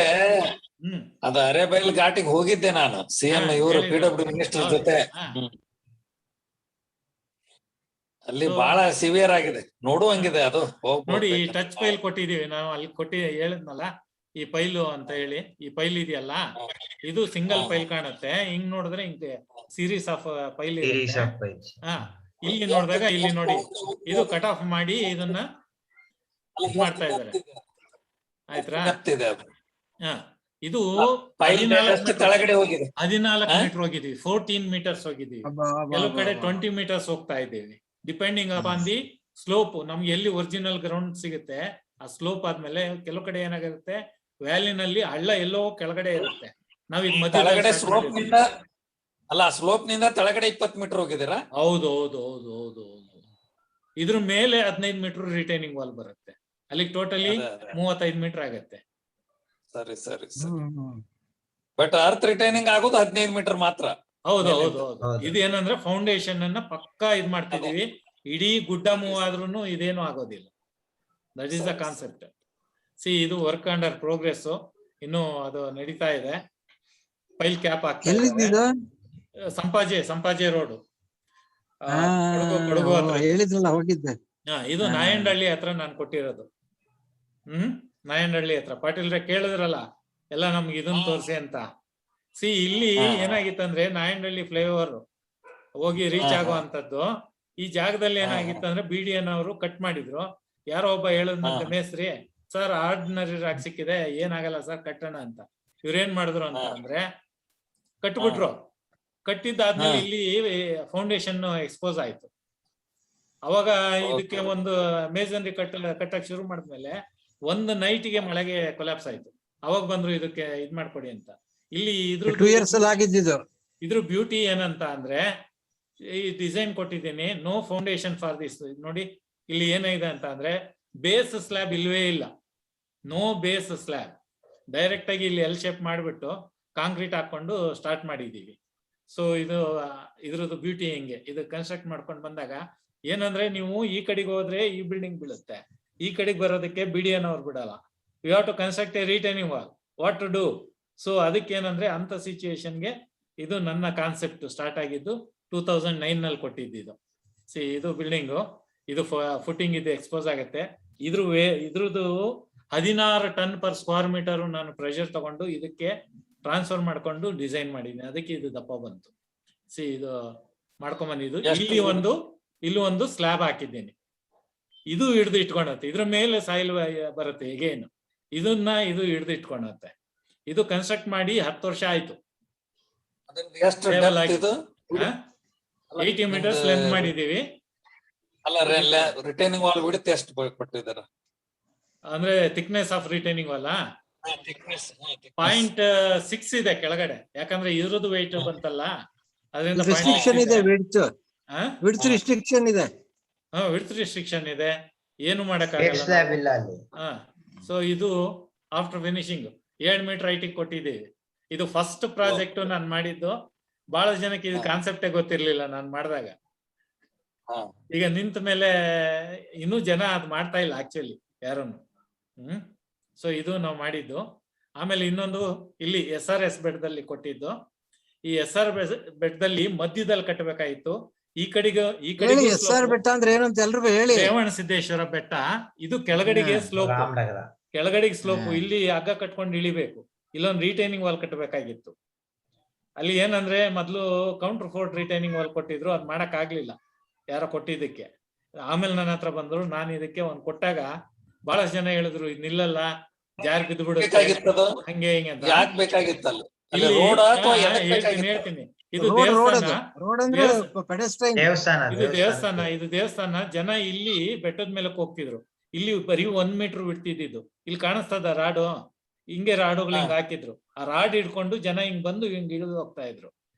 ಅದ ಅರೇಬೈಲ್ ಘಾಟಿಗೆ ಹೋಗಿದ್ದೆ ನಾನು, CM ಇವರು PW ಮಿನಿಸ್ಟರ್ ಜೊತೆ. ಅಲ್ಲಿ ಬಹಳ ಸಿವಿಯರ್ ಆಗಿದೆ, ನೋಡುವಂಗಿದೆ ಅದು. ನೋಡಿ ಈ ಟಚ್ ಫೈಲ್ ಕೊಟ್ಟಿದೀವಿ ನಾವು, ಅಲ್ಲಿ ಹೇಳಿದ್ನಲ್ಲ ಈ ಪೈಲು ಅಂತ ಹೇಳಿ. ಈ ಪೈಲ್ ಇದೆಯಲ್ಲ, ಇದು ಸಿಂಗಲ್ ಪೈಲ್ ಕಾಣುತ್ತೆ. ಹಿಂಗ್ ನೋಡಿದ್ರೆ ಹಿಂಗೆ ಸೀರೀಸ್ ಆಫ್ ಪೈಲ್ ಇರುತ್ತೆ. ಇಲ್ಲಿ ನೋಡಿದಾಗ ಇಲ್ಲಿ ನೋಡಿ ಇದು ಕಟ್ ಆಫ್ ಮಾಡಿ ಇದನ್ನ ಮಾಡ್ತಾ ಇದ್ದಾರೆ. ಆಯ್ತಾ? ಇದು 14 ಮೀಟರ್ ಹೋಗಿದೀವಿ, 14 ಮೀಟರ್ಸ್ ಹೋಗಿದೀವಿ. ಕೆಲವು ಕಡೆ 20 ಮೀಟರ್ಸ್ ಹೋಗ್ತಾ ಇದ್ದೀವಿ, ಡಿಪೆಂಡಿಂಗ್ ಅಪಾನ್ ದಿ ಸ್ಲೋಪ್. ನಮ್ಗೆ ಎಲ್ಲಿ ಒರಿಜಿನಲ್ ಗ್ರೌಂಡ್ ಸಿಗುತ್ತೆ ಆ ಸ್ಲೋಪ್ ಆದ್ಮೇಲೆ ಕೆಲವು ಕಡೆ ಏನಾಗುತ್ತೆ, ವ್ಯಾಲಿನಲ್ಲಿ ಹಳ್ಳ ಎಲ್ಲೋ ಕೆಳಗಡೆ ಇರುತ್ತೆ. ನಾವ್ ಈಗ ಮಧ್ಯೆ ಸ್ಲೋಪ್ ನಿಂದ ಕೆಳಗಡೆ 20 ಮೀಟರ್ ಹೋಗಿದ್ದೀರಾ? ಹೌದು. ಇದ್ರ ಮೇಲೆ 15 ಮೀಟರ್ ರಿಟೈನಿಂಗ್ ವಾಲ್ ಬರುತ್ತೆ. ಅಲ್ಲಿಗೆ ಟೋಟಲಿ 35 ಮೀಟರ್ ಆಗತ್ತೆ. ಸರಿ. ಬಟ್ ಅರ್ತ್ ರಿಟೈನಿಂಗ್ ಆಗೋದು 15 ಮೀಟರ್ ಮಾತ್ರ. ಹೌದು. ಇದು ಏನಂದ್ರೆ ಫೌಂಡೇಶನ್ ಅನ್ನ ಪಕ್ಕಾ ಇದ್ ಮಾಡ್ತಿದೀವಿ. ಇಡೀ ಗುಡ್ಡ ಮೂವ್ ಆದ್ರೂ ಇದೇನು ಆಗೋದಿಲ್ಲ. That is the concept. ಇದು ವರ್ಕ್ ಅಂಡರ್ ಪ್ರೋಗ್ರೆಸ್, ಇನ್ನು ಅದು ನಡೀತಾ ಇದೆ. ಪೈಲ್ ಕ್ಯಾಪ್ ಆಗ್ತಾ ಇದೆ. ಸಂಪಾಜೆ ರೋಡ್ ಕೊಡಗು ಹೋಗಿದ್ದೆ. ಇದು ನಾಯಂಡಹಳ್ಳಿ ಹತ್ರ ನಾನು ಕೊಟ್ಟಿರೋದು. ನಾಯಂಡಹಳ್ಳಿ ಹತ್ರ ಪಾಟೀಲ್ರೆ ಕೇಳಿದ್ರಲ್ಲ ಎಲ್ಲ ನಮ್ಗೆ ಇದನ್ನ ತೋರ್ಸಿ ಅಂತ. ಇಲ್ಲಿ ಏನಾಗಿತ್ತಂದ್ರೆ ನಾಯಂಡಹಳ್ಳಿ ಫ್ಲೈಓವರ್ ಹೋಗಿ ರೀಚ್ ಆಗುವಂತದ್ದು. ಈ ಜಾಗದಲ್ಲಿ ಏನಾಗಿತ್ತಂದ್ರೆ BDN ಅವರು ಕಟ್ ಮಾಡಿದ್ರು. ಯಾರೋ ಒಬ್ಬ ಹೇಳದ್ನಂತೆ, ಮೇಸ್ತ್ರಿ ಸರ್ ಆರ್ಡಿನರಿ ರಾಕ್ ಸಿಕ್ಕಿದೆ, ಏನಾಗಲ್ಲ ಸರ್ ಕಟ್ಟೋಣ ಅಂತ. ಇವ್ರೇನ್ ಮಾಡಿದ್ರು ಅಂತ ಅಂದ್ರೆ ಕಟ್ಬಿಟ್ರು. ಕಟ್ಟಿದ್ದಾದ್ಮೇಲೆ ಇಲ್ಲಿ ಫೌಂಡೇಶನ್ ಎಕ್ಸ್ಪೋಸ್ ಆಯ್ತು. ಅವಾಗ ಇದಕ್ಕೆ ಒಂದು ಮೇಸನ್ರಿ ಕಟ್ಟಕ್ ಶುರು ಮಾಡಿದ್ಮೇಲೆ ಒಂದು ನೈಟ್ಗೆ ಮಳೆಗೆ ಕೊಲ್ಯಾಪ್ಸ್ ಆಯ್ತು. ಅವಾಗ ಬಂದ್ರು ಇದಕ್ಕೆ ಇದ್ ಮಾಡ್ಕೊಡಿ ಅಂತ. ಇಲ್ಲಿ ಇದ್ರ ಬ್ಯೂಟಿ ಏನಂತ ಅಂದ್ರೆ ಈ ಡಿಸೈನ್ ಕೊಟ್ಟಿದ್ದೀನಿ, ನೋ ಫೌಂಡೇಶನ್ ಫಾರ್ ದಿಸ್. ನೋಡಿ ಇಲ್ಲಿ ಏನಿದೆ ಅಂತ ಅಂದ್ರೆ ಬೇಸ್ ಸ್ಲ್ಯಾಬ್ ಇಲ್ವೇ ಇಲ್ಲ, ನೋ ಬೇಸ್ ಸ್ಲ್ಯಾಬ್. ಡೈರೆಕ್ಟ್ ಆಗಿ ಇಲ್ಲಿ ಎಲ್ ಶೇಪ್ ಮಾಡಿಬಿಟ್ಟು ಕಾಂಕ್ರೀಟ್ ಹಾಕೊಂಡು ಸ್ಟಾರ್ಟ್ ಮಾಡಿದೀವಿ. ಸೊ ಇದ್ರದ್ದು ಬ್ಯೂಟಿ ಹೆಂಗೆ, ಇದು ಕನ್ಸ್ಟ್ರಕ್ಟ್ ಮಾಡ್ಕೊಂಡು ಬಂದಾಗ ಏನಂದ್ರೆ ನೀವು ಈ ಕಡೆಗೆ ಹೋದ್ರೆ ಈ ಬಿಲ್ಡಿಂಗ್ ಬೀಳುತ್ತೆ, ಈ ಕಡೆಗೆ ಬರೋದಕ್ಕೆ BDN ಅವ್ರು ಬಿಡಲ್ಲ. You have to construct a retaining wall, what to do. So ಅದಕ್ಕೇನಂದ್ರೆ ಅಂತ ಸಿಚುಯೇಷನ್ಗೆ ಇದು ನನ್ನ ಕಾನ್ಸೆಪ್ಟ್ ಸ್ಟಾರ್ಟ್ ಆಗಿದ್ದು 2009 ನಲ್ಲಿ ಕೊಟ್ಟಿದ್ದು. ಇದು ಬಿಲ್ಡಿಂಗು, ಇದು ಫುಟಿಂಗ್ ಇದು ಎಕ್ಸ್ಪೋಸ್ ಆಗುತ್ತೆ. ಇದ್ರದ್ದು 16 ಟನ್ ಪರ್ ಸ್ಕ್ವೇರ್ ಮೀಟರ್ ನಾನು ಪ್ರೆಷರ್ ತಗೊಂಡು ಇದಕ್ಕೆ ಟ್ರಾನ್ಸ್ಫರ್ ಮಾಡ್ಕೊಂಡು ಡಿಸೈನ್ ಮಾಡಿದ್ದೀನಿ. ಅದಕ್ಕೆ ಇದು ದಪ್ಪ ಬಂತು. ಇದು ಮಾಡ್ಕೊಂಬಂದಿದ್ದು. ಇಲ್ಲಿ ಒಂದು ಸ್ಲ್ಯಾಬ್ ಹಾಕಿದ್ದೀನಿ. ಇದು ಹಿಡ್ದು ಇಟ್ಕೊಂಡತ್ತೆ. ಇದ್ರ ಮೇಲೆ ಸಾಯಿಲ್ ಬರುತ್ತೆ ಹೇಗೇನು, ಇದು ಹಿಡ್ದು ಇಟ್ಕೊಂಡತ್ತೆ. ಇದು ಕನ್ಸ್ಟ್ರಕ್ಟ್ ಮಾಡಿ 10 ವರ್ಷ ಆಯ್ತು. 80 ಮೀಟರ್ಸ್ ಲೆಂತ್ ಮಾಡಿದೀವಿ. ಅಲ್ಲ ರಿಟೈನಿಂಗ್ ವಾಲ್ ಬಿಡುತ್ತೆ ಎಷ್ಟು ಕೊಟ್ಟಿದ್ದಾರೆ ಅಂದ್ರೆ ಥಿಕ್ನೆಸ್ ಆಫ್ ರಿಟೈನಿಂಗ್ ವಾಲ್ 0.6 ಇದೆ ಕೆಳಗಡೆ, ಯಾಕಂದ್ರೆ ಇದ್ರದ್ದು weight ಬಂತಲ್ಲ ಅದರಿಂದ ರಿಸ್ಟ್ರಿಕ್ಷನ್ ಇದೆ, ವಿಡ್ತ್ ರಿಸ್ಟ್ರಿಕ್ಷನ್ ಇದೆ. ವಿಡ್ತ್ ರಿಸ್ಟ್ರಿಕ್ಷನ್ ಇದೆ, ಏನು ಸ್ಲಾಬ್ ಮಾಡಕ್ಕಾಗಲ್ಲ. ಇಲ್ಲ ಅಲ್ಲಿ. ಸೊ ಇದು ಆಫ್ಟರ್ ಫಿನಿಶಿಂಗ್ 7 ಮೀಟರ್ ಹೈಟಿಗೆ ಕೊಟ್ಟಿದ್ದೀವಿ. ಇದು ಫಸ್ಟ್ ಪ್ರಾಜೆಕ್ಟ್ ನಾನು ಮಾಡಿದ್ದು. ಬಹಳ ಜನಕ್ಕೆ ಇದು ಕಾನ್ಸೆಪ್ಟೇ ಗೊತ್ತಿರ್ಲಿಲ್ಲ ನಾನು ಮಾಡಿದಾಗ. ಈಗ ನಿಂತ ಮೇಲೆ ಇನ್ನೂ ಜನ ಅದ್ ಮಾಡ್ತಾ ಇಲ್ಲ ಆಕ್ಚುಲಿ ಯಾರನ್ನು. ಸೊ ಇದು ನಾವು ಮಾಡಿದ್ದು. ಆಮೇಲೆ ಇನ್ನೊಂದು ಇಲ್ಲಿ SRS ಬೆಟ್ಟದಲ್ಲಿ ಕೊಟ್ಟಿದ್ದು. ಈ SR ಬೆಟ್ಟದಲ್ಲಿ ಮಧ್ಯದಲ್ಲಿ ಕಟ್ಟಬೇಕಾಗಿತ್ತು. ಈ ಕಡೆಗೆ SR ಬೆಟ್ಟ ಅಂದ್ರೆ ಏನಂತ ಎಲ್ರಿಗೂ ಹೇಳಿ. ರೇವಣಸಿದ್ದೇಶ್ವರ ಬೆಟ್ಟ ಇದು ಕೆಳಗಡೆಗೆ ಸ್ಲೋಪ್, ರಾಮನಗರ ಕೆಳಗಡೆಗೆ ಸ್ಲೋಪ್. ಇಲ್ಲಿ ಹಗ್ಗ ಕಟ್ಕೊಂಡು ಇಳಿಬೇಕು. ಇಲ್ಲೊಂದು ರಿಟೈನಿಂಗ್ ವಾಲ್ ಕಟ್ಟಬೇಕಾಗಿತ್ತು. ಅಲ್ಲಿ ಏನಂದ್ರೆ ಮೊದ್ಲು ಕೌಂಟರ್ ಫೋರ್ಟ್ ರಿಟೈನಿಂಗ್ ವಾಲ್ ಕೊಟ್ಟಿದ್ರು, ಅದ್ ಮಾಡಕ್ ಆಗ್ಲಿಲ್ಲ ಯಾರೋ ಕೊಟ್ಟಿದ್ದಕ್ಕೆ. ಆಮೇಲೆ ನನ್ನ ಹತ್ರ ಬಂದ್ರು, ನಾನು ಇದಕ್ಕೆ ಒಂದ್ ಕೊಟ್ಟಾಗ ಬಹಳಷ್ಟು ಜನ ಹೇಳಿದ್ರು ಇದು ನಿಲ್ಲಲ್ಲ, ಜಾರಿ ಬಿದ್ದು ಬಿಡುತ್ತೆ, ಹಂಗೆ ಹಿಂಗೆ ಅಂತ. ಯಾಕೆ ಬೇಕಾಗಿತ್ತಲ್ಲ ಹೇಳ್ತೀನಿ. ಇದು ದೇವಸ್ಥಾನ, ಇದು ದೇವಸ್ಥಾನ. ಜನ ಇಲ್ಲಿ ಬೆಟ್ಟದ ಮೇಲೆ ಹೋಗ್ತಿದ್ರು. ಇಲ್ಲಿ ಬರೀ 1 ಮೀಟರ್ ಬಿಡ್ತಿದ್ದು. ಇಲ್ಲಿ ಕಾಣಿಸ್ತದ ರಾಡು, ಹಿಂಗೆ ರಾಡುಗಳು ಹಿಂಗ್ ಹಾಕಿದ್ರು. ಆ ರಾಡ್ ಹಿಡ್ಕೊಂಡು ಜನ ಹಿಂಗ್ ಬಂದು ಹಿಂಗ್ ಇಳಿದು ಹೋಗ್ತಾ ಇದ್ರು.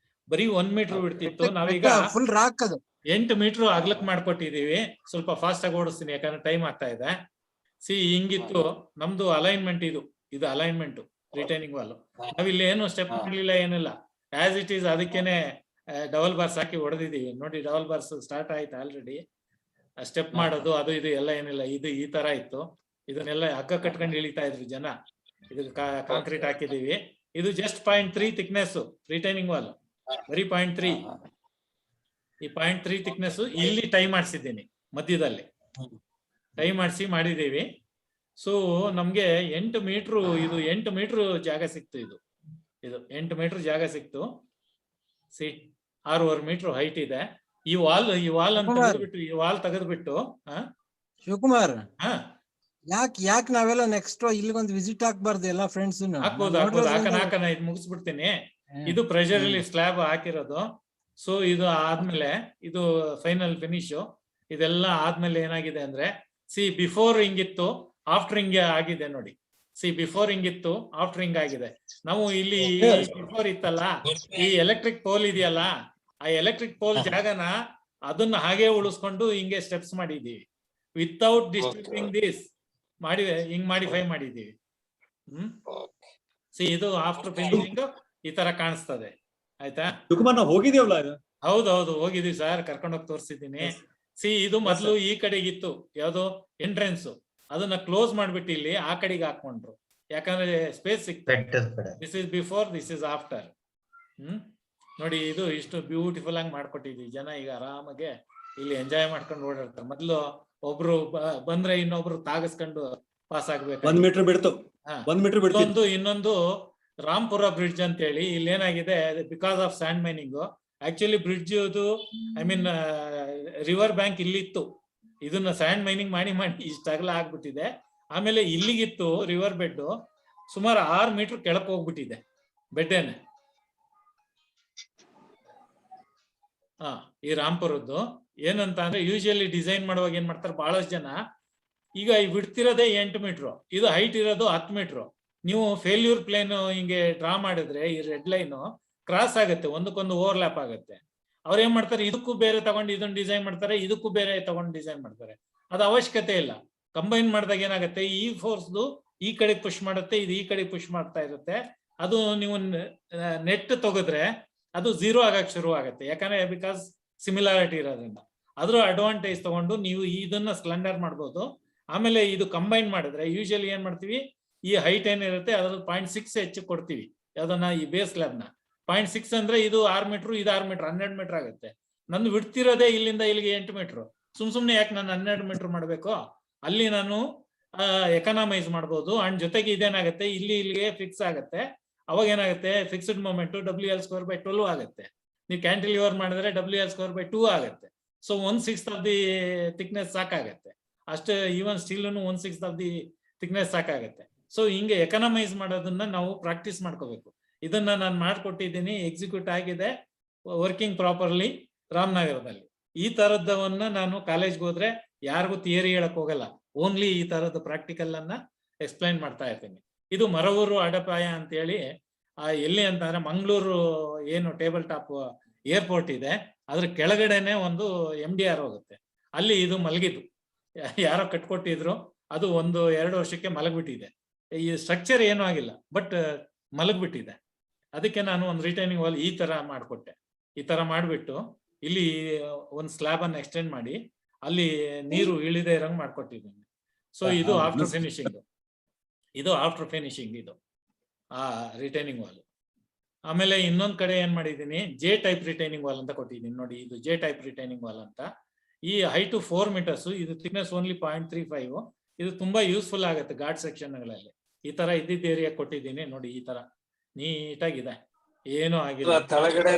ಬರೀ 1 ಮೀಟರ್ ಬಿಡ್ತಿತ್ತು. ನಾವೀಗ ಫುಲ್ ರಾಕ್ ಅದು 8 ಮೀಟರ್ ಅಗ್ಲಕ್ ಮಾಡ್ಕೊಟ್ಟಿದೀವಿ. ಸ್ವಲ್ಪ ಫಾಸ್ಟ್ ಆಗಿ ಓಡಿಸ್ತೀನಿ ಯಾಕಂದ್ರೆ ಟೈಮ್ ಆಗ್ತಾ ಇದೆ. ಹಿಂಗಿತ್ತು ನಮ್ದು ಅಲೈನ್ಮೆಂಟ್. ಇದು ಅಲೈನ್ಮೆಂಟ್ ರಿಟೈನಿಂಗ್ ವಾಲ್. ನಾವಿಲ್ಲಿ ಏನು ಸ್ಟೆಪ್ ಮಾಡಲಿಲ್ಲ, ಏನಿಲ್ಲ, ಆಸ್ ಇಟ್ ಈಸ್. ಅದಕ್ಕೇನೆ ಡಬಲ್ ಬಾರ್ಸ್ ಹಾಕಿ ಹೊಡೆದಿದೀವಿ ನೋಡಿ. ಡಬಲ್ ಬಾರ್ಸ್ ಸ್ಟಾರ್ಟ್ ಆಯ್ತು ಆಲ್ರೆಡಿ. ಸ್ಟೆಪ್ ಮಾಡೋದು ಅದು ಇದು ಎಲ್ಲ ಏನಿಲ್ಲ. ಇದು ಈ ತರ ಇತ್ತು. ಇದನ್ನೆಲ್ಲ ಹಗ್ಗ ಕಟ್ಕೊಂಡು ಇಳಿತಾ ಇದ್ರು ಜನ. ಇದು ಕಾಂಕ್ರೀಟ್ ಹಾಕಿದೀವಿ. ಇದು ಜಸ್ಟ್ 0.3 ಥಿಕ್ನೆಸ್ ರಿಟೈನಿಂಗ್ ವಾಲ್, ಬರೀ 0.3. ಈ 0.3 ಥಿಕ್ನೆಸ್ ಇಲ್ಲಿ ಟೈ ಮಾಡಿಸಿದ್ದೀನಿ ಮಧ್ಯದಲ್ಲಿ, ಟೈ ಮಾಡಿದೀವಿ. ಸೊ ನಮ್ಗೆ 8 ಮೀಟರ್, ಇದು 8 ಮೀಟರ್ ಜಾಗ ಸಿಕ್ತು. ಇದು 8 ಮೀಟರ್ ಜಾಗ ಸಿಕ್ತು. 6.5 ಮೀಟರ್ ಹೈಟ್ ಇದೆ. ಈ ವಾಲ್ ಅಂತ ತೆಗೆದ್ಬಿಟ್ಟು, ಈ ವಾಲ್ ತೆಗೆದ್ಬಿಟ್ಟು ಶಿವಕುಮಾರ್, ಯಾಕೆ ನಾವೆಲ್ಲ ನೆಕ್ಸ್ಟ್ ಇಲ್ಲಿಗೊಂದು ವಿಸಿಟ್ ಹಾಕ್ಬಾರ್ದು ಎಲ್ಲ ಫ್ರೆಂಡ್ಸ್? ಹಾಕ್ಬೋದು, ಹಾಕನ ಇದು ಮುಗಿಸ್ಬಿಡ್ತೀನಿ. ಇದು ಪ್ರೆಷರ್ ಇಲ್ಲಿ ಸ್ಲ್ಯಾಬ್ ಹಾಕಿರೋದು. ಸೊ ಇದು ಆದ್ಮೇಲೆ ಇದು ಫೈನಲ್ ಫಿನಿಶ್. ಇದೆಲ್ಲ ಆದ್ಮೇಲೆ ಏನಾಗಿದೆ ಅಂದ್ರೆ, ಬಿಫೋರ್ ಹಿಂಗಿತ್ತು, ಆಫ್ಟರ್ ಹಿಂಗೆ ಆಗಿದೆ ನೋಡಿ. ಬಿಫೋರ್ ಹಿಂಗಿತ್ತು, ಆಫ್ಟರ್ ಹಿಂಗ್ ಆಗಿದೆ. ನಾವು ಇಲ್ಲಿ ಬಿಫೋರ್ ಇತ್ತಲ್ಲ, ಈ ಎಲೆಕ್ಟ್ರಿಕ್ ಪೋಲ್ ಇದೆಯಲ್ಲ, ಆ ಎಲೆಕ್ಟ್ರಿಕ್ ಪೋಲ್ ಜಾಗನ ಅದನ್ನ ಹಾಗೆ ಉಳಿಸ್ಕೊಂಡು ಹಿಂಗೆ ಸ್ಟೆಪ್ಸ್ ಮಾಡಿದೀವಿ. ವಿತೌಟ್ ಡಿಸ್ಟರ್ಬಿಂಗ್ ದಿಸ್ ಹಿಂಗ್ ಮಾಡಿಫೈ ಮಾಡಿದೀವಿ. ಇದು ಆಫ್ಟರ್ ಫಿನಿಶಿಂಗ್ ಈ ತರ ಕಾಣಿಸ್ತದೆ. ಆಯ್ತಾ? ಹೌದೌದು ಹೋಗಿದೀವಿ ಸರ್, ಕರ್ಕೊಂಡೋಗಿ ತೋರಿಸಿದ್ದೀನಿ. ಇದು ಮೊದ್ಲು ಈ ಕಡೆಗಿತ್ತು, ಯಾವ್ದು ಎಂಟ್ರೆನ್ಸ್, ಅದನ್ನ ಕ್ಲೋಸ್ ಮಾಡ್ಬಿಟ್ಟು ಇಲ್ಲಿ ಆ ಕಡೆಗೆ ಹಾಕೊಂಡ್ರು. ಯಾಕಂದ್ರೆ ಸ್ಪೇಸ್ ಸಿಕ್ತು. This is before, this is after. ನೋಡಿ, ಇದು ಇಷ್ಟು ಬ್ಯೂಟಿಫುಲ್ ಆಗಿ ಮಾಡ್ಕೊಟ್ಟಿದ್ವಿ. ಜನ ಈಗ ಆರಾಮಾಗೆ ಇಲ್ಲಿ ಎಂಜಾಯ್ ಮಾಡ್ಕೊಂಡು ಓಡಾಡ್ತಾರೆ. ಮೊದ್ಲು ಒಬ್ರು ಬಂದ್ರೆ ಇನ್ನೊಬ್ರು ತಾಗಿಸ್ಕೊಂಡು ಪಾಸ್ ಆಗ್ಬೇಕು. 1 ಮೀಟರ್ ಬಿಡ್ತು. ಇನ್ನೊಂದು ರಾಮ್ಪುರ ಬ್ರಿಡ್ಜ್ ಅಂತ ಹೇಳಿ, ಇಲ್ಲಿ ಏನಾಗಿದೆ, because of and mining. Actually bridge ಇದು, ಐ ಮೀನ್ ರಿವರ್ ಬ್ಯಾಂಕ್ ಇಲ್ಲಿತ್ತು. ಇದನ್ನ ಸ್ಯಾಂಡ್ ಮೈನಿಂಗ್ ಮಾಡಿ ಇಷ್ಟ ಅಗಲ ಆಗ್ಬಿಟ್ಟಿದೆ. ಆಮೇಲೆ ಇಲ್ಲಿಗಿತ್ತು ರಿವರ್ ಬೆಡ್, ಸುಮಾರು 6 ಮೀಟರ್ ಕೆಳಕ್ ಹೋಗ್ಬಿಟ್ಟಿದೆ ಬೆಡ್ಡೇನೆ. ಈ ರಾಮ್ಪುರದ್ದು ಏನಂತ ಅಂದ್ರೆ, ಯೂಶುವಲಿ ಡಿಸೈನ್ ಮಾಡುವಾಗ ಏನ್ ಮಾಡ್ತಾರೆ ಬಹಳಷ್ಟು ಜನ, ಈಗ ಈ ಬಿಡ್ತಿರೋದೇ 8 ಮೀಟರ್, ಇದು ಹೈಟ್ ಇರೋದು 10 ಮೀಟರ್. ನೀವು ಫೇಲ್ಯೂರ್ ಪ್ಲೇನ್ ಹಿಂಗೆ ಡ್ರಾ ಮಾಡಿದ್ರೆ ಈ ರೆಡ್ ಲೈನ್ ಕ್ರಾಸ್ ಆಗುತ್ತೆ, ಒಂದಕ್ಕೊಂದು ಓವರ್ಲ್ಯಾಪ್ ಆಗುತ್ತೆ. ಅವ್ರು ಏನ್ ಮಾಡ್ತಾರೆ, ಇದಕ್ಕೂ ಬೇರೆ ತಗೊಂಡು ಇದನ್ನ ಡಿಸೈನ್ ಮಾಡ್ತಾರೆ, ಇದಕ್ಕೂ ಬೇರೆ ತಗೊಂಡು ಡಿಸೈನ್ ಮಾಡ್ತಾರೆ. ಅದು ಅವಶ್ಯಕತೆ ಇಲ್ಲ. ಕಂಬೈನ್ ಮಾಡಿದಾಗ ಏನಾಗುತ್ತೆ, ಈ ಫೋರ್ಸ್ದು ಈ ಕಡೆ ಪುಷ್ ಮಾಡುತ್ತೆ, ಇದು ಈ ಕಡೆ ಪುಷ್ ಮಾಡ್ತಾ ಇರುತ್ತೆ. ಅದು ನೀವು ನೆಟ್ ತೆಗೆದ್ರೆ ಅದು 0 ಆಗಕ್ಕೆ ಶುರು ಆಗುತ್ತೆ. ಯಾಕಂದ್ರೆ ಬಿಕಾಸ್ ಸಿಮಿಲಾರಿಟಿ ಇರೋದ್ರಿಂದ. ಅದ್ರ ಅಡ್ವಾಂಟೇಜ್ ತಗೊಂಡು ನೀವು ಇದನ್ನ ಸ್ಲೆಂಡರ್ ಮಾಡ್ಬೋದು. ಆಮೇಲೆ ಇದು ಕಂಬೈನ್ ಮಾಡಿದ್ರೆ ಯೂಶಲಿ ಏನ್ ಮಾಡ್ತೀವಿ, ಈ ಹೈಟ್ ಏನಿರುತ್ತೆ ಅದ್ರ 0.6 ಹೆಚ್ಚು ಕೊಡ್ತೀವಿ. ಯಾವ್ದನ್ನ, ಈ ಬೇಸ್ ಲ್ಯಾಬ್ನ 0.6 ಅಂದ್ರೆ ಇದು 6 ಮೀಟರ್, ಇದು 6 ಮೀಟರ್, 12 ಮೀಟರ್ ಆಗುತ್ತೆ. ನಂದು ಬಿಡ್ತಿರೋದೇ ಇಲ್ಲಿಂದ ಇಲ್ಲಿಗೆ 8 ಮೀಟರ್. ಸುಮ್ನೆ ಯಾಕೆ ನಾನು 12 ಮೀಟರ್ ಮಾಡ್ಬೇಕು? ಅಲ್ಲಿ ನಾನು ಎಕನಾಮೈಸ್ ಮಾಡ್ಬೋದು. ಅಂಡ್ ಜೊತೆಗೆ ಇದೇನಾಗುತ್ತೆ, ಇಲ್ಲಿಗೆ ಫಿಕ್ಸ್ ಆಗುತ್ತೆ. ಅವಾಗ ಏನಾಗುತ್ತೆ, ಫಿಕ್ಸ್ಡ್ ಮೂಮೆಂಟ್ WL²/12 ಆಗುತ್ತೆ. ನೀವು ಕ್ಯಾಂಟಿಲಿವರ್ ಮಾಡಿದ್ರೆ WL²/2 ಆಗುತ್ತೆ. ಸೊ 1/6 ಆಫ್ ದಿ ಥಿಕ್ನೆಸ್ ಸಾಕಾಗತ್ತೆ. ಅಷ್ಟೇ, ಈವನ್ ಸ್ಟೀಲ್ನು 1/6 ಆಫ್ ದಿ ಥಿಕ್ನೆಸ್ ಸಾಕಾಗತ್ತೆ. ಸೊ ಹಿಂಗೆ ಎಕನಾಮೈಸ್ ಮಾಡೋದನ್ನ ನಾವು ಪ್ರಾಕ್ಟೀಸ್ ಮಾಡ್ಕೋಬೇಕು. ಇದನ್ನ ನಾನು ಮಾಡ್ಕೊಟ್ಟಿದ್ದೀನಿ, ಎಕ್ಸಿಕ್ಯೂಟ್ ಆಗಿದೆ, ವರ್ಕಿಂಗ್ ಪ್ರಾಪರ್ಲಿ ರಾಮನಗರದಲ್ಲಿ. ಈ ತರದವನ್ನ ನಾನು ಕಾಲೇಜ್ಗೆ ಹೋದ್ರೆ ಯಾರಿಗೂ ಥಿಯರಿ ಹೇಳಕ್ ಹೋಗಲ್ಲ, ಓನ್ಲಿ ಈ ತರದ ಪ್ರಾಕ್ಟಿಕಲ್ ಅನ್ನ ಎಕ್ಸ್ಪ್ಲೈನ್ ಮಾಡ್ತಾ ಇರ್ತೀನಿ. ಇದು ಮರವೂರು ಅಡಪಾಯ ಅಂತ ಹೇಳಿ ಎಲ್ಲಿ ಅಂತಂದ್ರೆ ಮಂಗಳೂರು ಏನು ಟೇಬಲ್ ಟಾಪ್ ಏರ್ಪೋರ್ಟ್ ಇದೆ ಅದ್ರ ಕೆಳಗಡೆನೆ ಒಂದು MDR ಹೋಗುತ್ತೆ, ಅಲ್ಲಿ ಇದು ಮಲಗಿದ್ದು. ಯಾರೋ ಕಟ್ಕೊಟ್ಟಿದ್ರು, ಅದು 1-2 ವರ್ಷಕ್ಕೆ ಮಲಗ್ಬಿಟ್ಟಿದೆ. ಈ ಸ್ಟ್ರಕ್ಚರ್ ಏನೂ ಆಗಿಲ್ಲ, ಬಟ್ ಮಲಗ್ಬಿಟ್ಟಿದೆ. ಅದಕ್ಕೆ ನಾನು ಒಂದು ರಿಟೈನಿಂಗ್ ವಾಲ್ ಈ ತರ ಮಾಡಿಕೊಟ್ಟೆ. ಈ ತರ ಮಾಡ್ಬಿಟ್ಟು ಇಲ್ಲಿ ಒಂದು ಸ್ಲ್ಯಾಬ್ ಅನ್ನ ಎಕ್ಸ್ಟೆಂಡ್ ಮಾಡಿ ಅಲ್ಲಿ ನೀರು ಇಳಿದೇ ಇರಂಗ್ ಮಾಡ್ಕೊಟ್ಟಿದ್ದೀನಿ. ಸೊ ಇದು ಆಫ್ಟರ್ ಫಿನಿಶಿಂಗ್, ಇದು ಆ ರಿಟೈನಿಂಗ್ ವಾಲ್. ಆಮೇಲೆ ಇನ್ನೊಂದ್ ಕಡೆ ಏನ್ ಮಾಡಿದೀನಿ, ಜೆ ಟೈಪ್ ರಿಟೈನಿಂಗ್ ವಾಲ್ ಅಂತ ಕೊಟ್ಟಿದ್ದೀನಿ ನೋಡಿ. ಇದು ಜೆ ಟೈಪ್ ರಿಟೈನಿಂಗ್ ವಾಲ್ ಅಂತ. ಈ ಹೈಟು 4 ಮೀಟರ್ಸ್, ಇದು ಥಿಕ್ನೆಸ್ ಓನ್ಲಿ 0.35. ಇದು ತುಂಬಾ ಯೂಸ್ಫುಲ್ ಆಗುತ್ತೆ ಘಾಟ್ ಸೆಕ್ಷನ್ಗಳಲ್ಲಿ. ಈ ತರ ಇದ್ದಿದ್ದ ಏರಿಯಾ ಕೊಟ್ಟಿದ್ದೀನಿ ನೋಡಿ, ಈ ತರ ನೀಟಾಗಿದೆ, ಏನೂ ಆಗಿಲ್ಲ. ಕೆಳಗಡೆ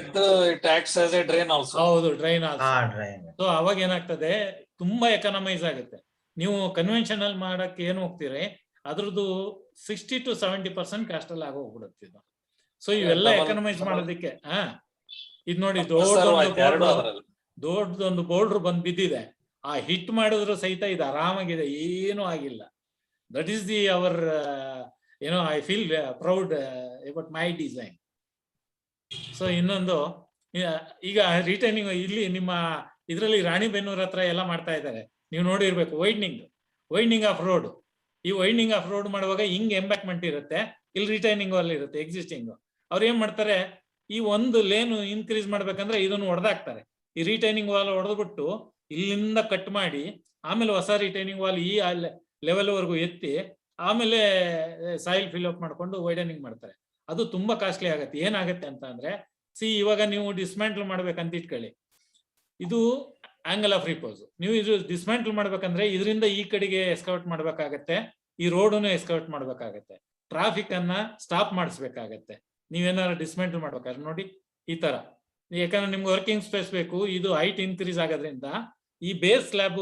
ಡ್ರೈನ್ ಆಲ್ಸೋ. ಹೌದು, ಡ್ರೈನ್ ಆಲ್ಸೋ. ಡ್ರೈನ್. ಸೊ ಅವಾಗ ಏನಾಗ್ತದೆ, ತುಂಬಾ ಎಕನಮೈಸ್ ಆಗುತ್ತೆ. ನೀವು ಕನ್ವೆನ್ಷನಲ್ ಮಾಡಕ್ಕೆ ಏನು ಹೋಗ್ತೀರಿ ಅದ್ರದ್ದು 60 to 70% ಕಾಸ್ಟ್ ಅಲ್ಲಿ ಆಗೋಗ್ಬಿಡುತ್ತೆ ಇದು. ಸೊ ಇವೆಲ್ಲ ಎಕನಮೈಸ್ ಮಾಡೋದಕ್ಕೆ ಇದ್ ನೋಡಿ, ದೊಡ್ಡದೊಂದು ಬೋಲ್ಡರ್ ಬಂದ್ ಬಿದ್ದಿದೆ. ಆ ಹಿಟ್ ಮಾಡಿದ್ರು ಸಹಿತ ಇದು ಆರಾಮಾಗಿದೆ, ಏನೂ ಆಗಿಲ್ಲ. That is the hour I feel proud about my design. So ಇನ್ನೊಂದು, ಈಗ ರಿಟೈನಿಂಗ್ ಇಲ್ಲಿ ನಿಮ್ಮ ಇದರಲ್ಲಿ ರಾಣಿಬೆನ್ನೂರ್ ಹತ್ರ ಎಲ್ಲ ಮಾಡ್ತಾ ಇದ್ದಾರೆ, ನೀವು ನೋಡಿರ್ಬೇಕು. Winding of road. ಈ ವೈಂಡಿಂಗ್ ಆಫ್ ರೋಡ್ ಮಾಡುವಾಗ ಹಿಂಗ್ ಎಂಬ್ಯಾಕ್ಮೆಂಟ್ ಇರುತ್ತೆ, ಇಲ್ಲಿ ರಿಟೈನಿಂಗ್ ವಾಲ್ ಇರುತ್ತೆ ಎಕ್ಸಿಸ್ಟಿಂಗ್. ಅವ್ರು ಏನ್ ಮಾಡ್ತಾರೆ, ಈ ಒಂದು ಲೇನ್ ಇನ್ಕ್ರೀಸ್ ಮಾಡ್ಬೇಕಂದ್ರೆ ಇದನ್ನು ಹೊಡೆದಾಕ್ತಾರೆ. ಈ ರಿಟೈನಿಂಗ್ ವಾಲ್ ಹೊಡೆದ್ಬಿಟ್ಟು ಇಲ್ಲಿಂದ ಕಟ್ ಮಾಡಿ ಆಮೇಲೆ ಹೊಸ ರಿಟೈನಿಂಗ್ ವಾಲ್ ಈ ಲೆವೆಲ್ ವರೆಗೂ ಎತ್ತಿ ಆಮೇಲೆ ಸಾಯಿಲ್ ಫಿಲ್ ಅಪ್ ಮಾಡ್ಕೊಂಡು ವೈಡನಿಂಗ್ ಮಾಡ್ತಾರೆ. ಅದು ತುಂಬಾ ಕಾಸ್ಟ್ಲಿ ಆಗತ್ತೆ. ಏನಾಗತ್ತೆ ಅಂತ ಅಂದ್ರೆ, ಇವಾಗ ನೀವು ಡಿಸ್ಮ್ಯಾಂಟಲ್ ಮಾಡ್ಬೇಕಂತ ಇಟ್ಕೊಳ್ಳಿ, ಇದು ಆಂಗಲ್ ಆಫ್ ರಿಪೋಸ್. ನೀವು ಇದು ಡಿಸ್ಮ್ಯಾಂಟಲ್ ಮಾಡ್ಬೇಕಂದ್ರೆ ಇದರಿಂದ ಈ ಕಡೆಗೆ ಎಸ್ಕೌಟ್ ಮಾಡ್ಬೇಕಾಗತ್ತೆ, ಈ ರೋಡನ್ನು ಎಸ್ಕೌಟ್ ಮಾಡ್ಬೇಕಾಗತ್ತೆ, ಟ್ರಾಫಿಕ್ ಅನ್ನ ಸ್ಟಾಪ್ ಮಾಡಿಸ್ಬೇಕಾಗತ್ತೆ ನೀವೇನಾದ್ರು ಡಿಸ್ಮ್ಯಾಂಟಲ್ ಮಾಡ್ಬೇಕಾದ್ರೆ. ನೋಡಿ ಈ ತರ, ಯಾಕಂದ್ರೆ ನಿಮ್ಗೆ ವರ್ಕಿಂಗ್ ಸ್ಪೇಸ್ ಬೇಕು. ಇದು ಹೈಟ್ ಇನ್ಕ್ರೀಸ್ ಆಗೋದ್ರಿಂದ ಈ ಬೇಸ್ ಸ್ಲ್ಯಾಬ್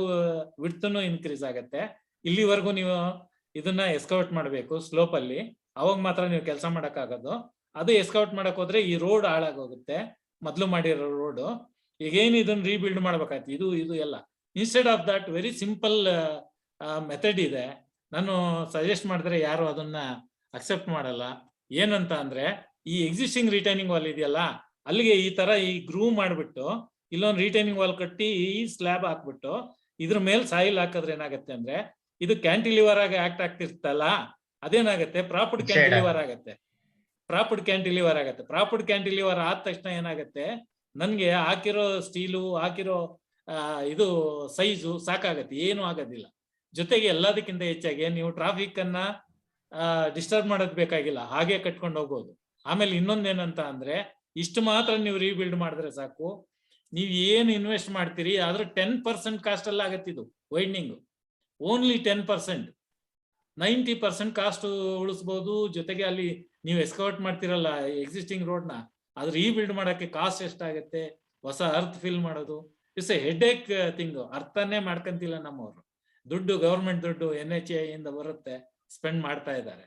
ವಿಡ್ತನು ಇನ್ಕ್ರೀಸ್ ಆಗತ್ತೆ. ಇಲ್ಲಿವರೆಗೂ ನೀವು ಇದನ್ನ ಎಸ್ಕೌಟ್ ಮಾಡಬೇಕು ಸ್ಲೋಪ್ ಅಲ್ಲಿ, ಅವಾಗ ಮಾತ್ರ ನೀವು ಕೆಲಸ ಮಾಡಕ್ ಆಗೋದು. ಅದು ಎಸ್ಕೌಟ್ ಮಾಡಕ್ ಹೋದ್ರೆ ಈ ರೋಡ್ ಹಾಳಾಗೋಗುತ್ತೆ, ಮೊದ್ಲು ಮಾಡಿರೋ ರೋಡ್. ಈಗೇನು ಇದನ್ನ ರೀಬಿಲ್ಡ್ ಮಾಡ್ಬೇಕಾಯ್ತು. ಇದು ಎಲ್ಲ instead of that very simple method ಇದೆ. ನಾನು ಸಜೆಸ್ಟ್ ಮಾಡಿದ್ರೆ ಯಾರು ಅದನ್ನ ಅಕ್ಸೆಪ್ಟ್ ಮಾಡಲ್ಲ. ಏನಂತ ಅಂದ್ರೆ, ಈ ಎಕ್ಸಿಸ್ಟಿಂಗ್ ರಿಟೈನಿಂಗ್ ವಾಲ್ ಇದೆಯಲ್ಲ, ಅಲ್ಲಿಗೆ ಈ ತರ ಈ ಗ್ರೂವ್ ಮಾಡ್ಬಿಟ್ಟು ಇಲ್ಲೊಂದು ರಿಟೈನಿಂಗ್ ವಾಲ್ ಕಟ್ಟಿ ಈ ಸ್ಲ್ಯಾಬ್ ಹಾಕ್ಬಿಟ್ಟು ಇದ್ರ ಮೇಲೆ ಸಾಯಿಲ್ ಹಾಕಿದ್ರೆ ಏನಾಗತ್ತೆ ಅಂದ್ರೆ, ಇದು ಕ್ಯಾಂಟಿಲಿವರ್ ಆಗಿ ಆಕ್ಟ್ ಆಗ್ತಿರ್ತಲ್ಲ, ಅದೇನಾಗತ್ತೆ, ಪ್ರಾಪರ್ಡ್ ಕ್ಯಾಂಟಿಲಿವರ್ ಆಗತ್ತೆ. ಪ್ರಾಪರ್ಡ್ ಕ್ಯಾಂಟಿಲಿವರ್ ಆದ ತಕ್ಷಣ ಏನಾಗತ್ತೆ, ನನ್ಗೆ ಹಾಕಿರೋ ಸ್ಟೀಲು, ಹಾಕಿರೋ ಇದು ಸೈಜು ಸಾಕಾಗತ್ತೆ, ಏನೂ ಆಗೋದಿಲ್ಲ. ಜೊತೆಗೆ ಎಲ್ಲದಕ್ಕಿಂತ ಹೆಚ್ಚಾಗಿ ನೀವು ಟ್ರಾಫಿಕ್ ಅನ್ನ ಡಿಸ್ಟರ್ಬ್ ಮಾಡೋದ್ ಬೇಕಾಗಿಲ್ಲ, ಹಾಗೆ ಕಟ್ಕೊಂಡು ಹೋಗ್ಬೋದು. ಆಮೇಲೆ ಇನ್ನೊಂದೇನಂತ ಅಂದ್ರೆ, ಇಷ್ಟು ಮಾತ್ರ ನೀವು ರೀಬಿಲ್ಡ್ ಮಾಡಿದ್ರೆ ಸಾಕು. ನೀವು ಏನು ಇನ್ವೆಸ್ಟ್ ಮಾಡ್ತೀರಿ ಆದ್ರೆ 10% ಕಾಸ್ಟ್ ಅಲ್ಲಿ ಆಗತ್ತಿದು ವೈಂಡಿಂಗ್. ಓನ್ಲಿ 10%, 90% ಕಾಸ್ಟ್ ಉಳಿಸ್ಬೋದು. ಜೊತೆಗೆ ಅಲ್ಲಿ ನೀವು ಎಸ್ಕೌಟ್ ಮಾಡ್ತಿರಲ್ಲ ಎಕ್ಸಿಸ್ಟಿಂಗ್ ರೋಡ್ನ, ಅದು ರೀಬಿಲ್ಡ್ ಮಾಡಕ್ಕೆ ಕಾಸ್ಟ್ ಎಷ್ಟಾಗತ್ತೆ, ಹೊಸ ಅರ್ತ್ ಫಿಲ್ ಮಾಡೋದು, ಇಟ್ಸ್ ಎ ಹೆಡ್ಏಕ್ ಥಿಂಗ್. ಅರ್ಥನೇ ಮಾಡ್ಕಂತಿಲ್ಲ ನಮ್ಮವರು. ದುಡ್ಡು, ಗವರ್ಮೆಂಟ್ ದುಡ್ಡು NHAI ಇಂದ ಬರುತ್ತೆ, ಸ್ಪೆಂಡ್ ಮಾಡ್ತಾ ಇದ್ದಾರೆ.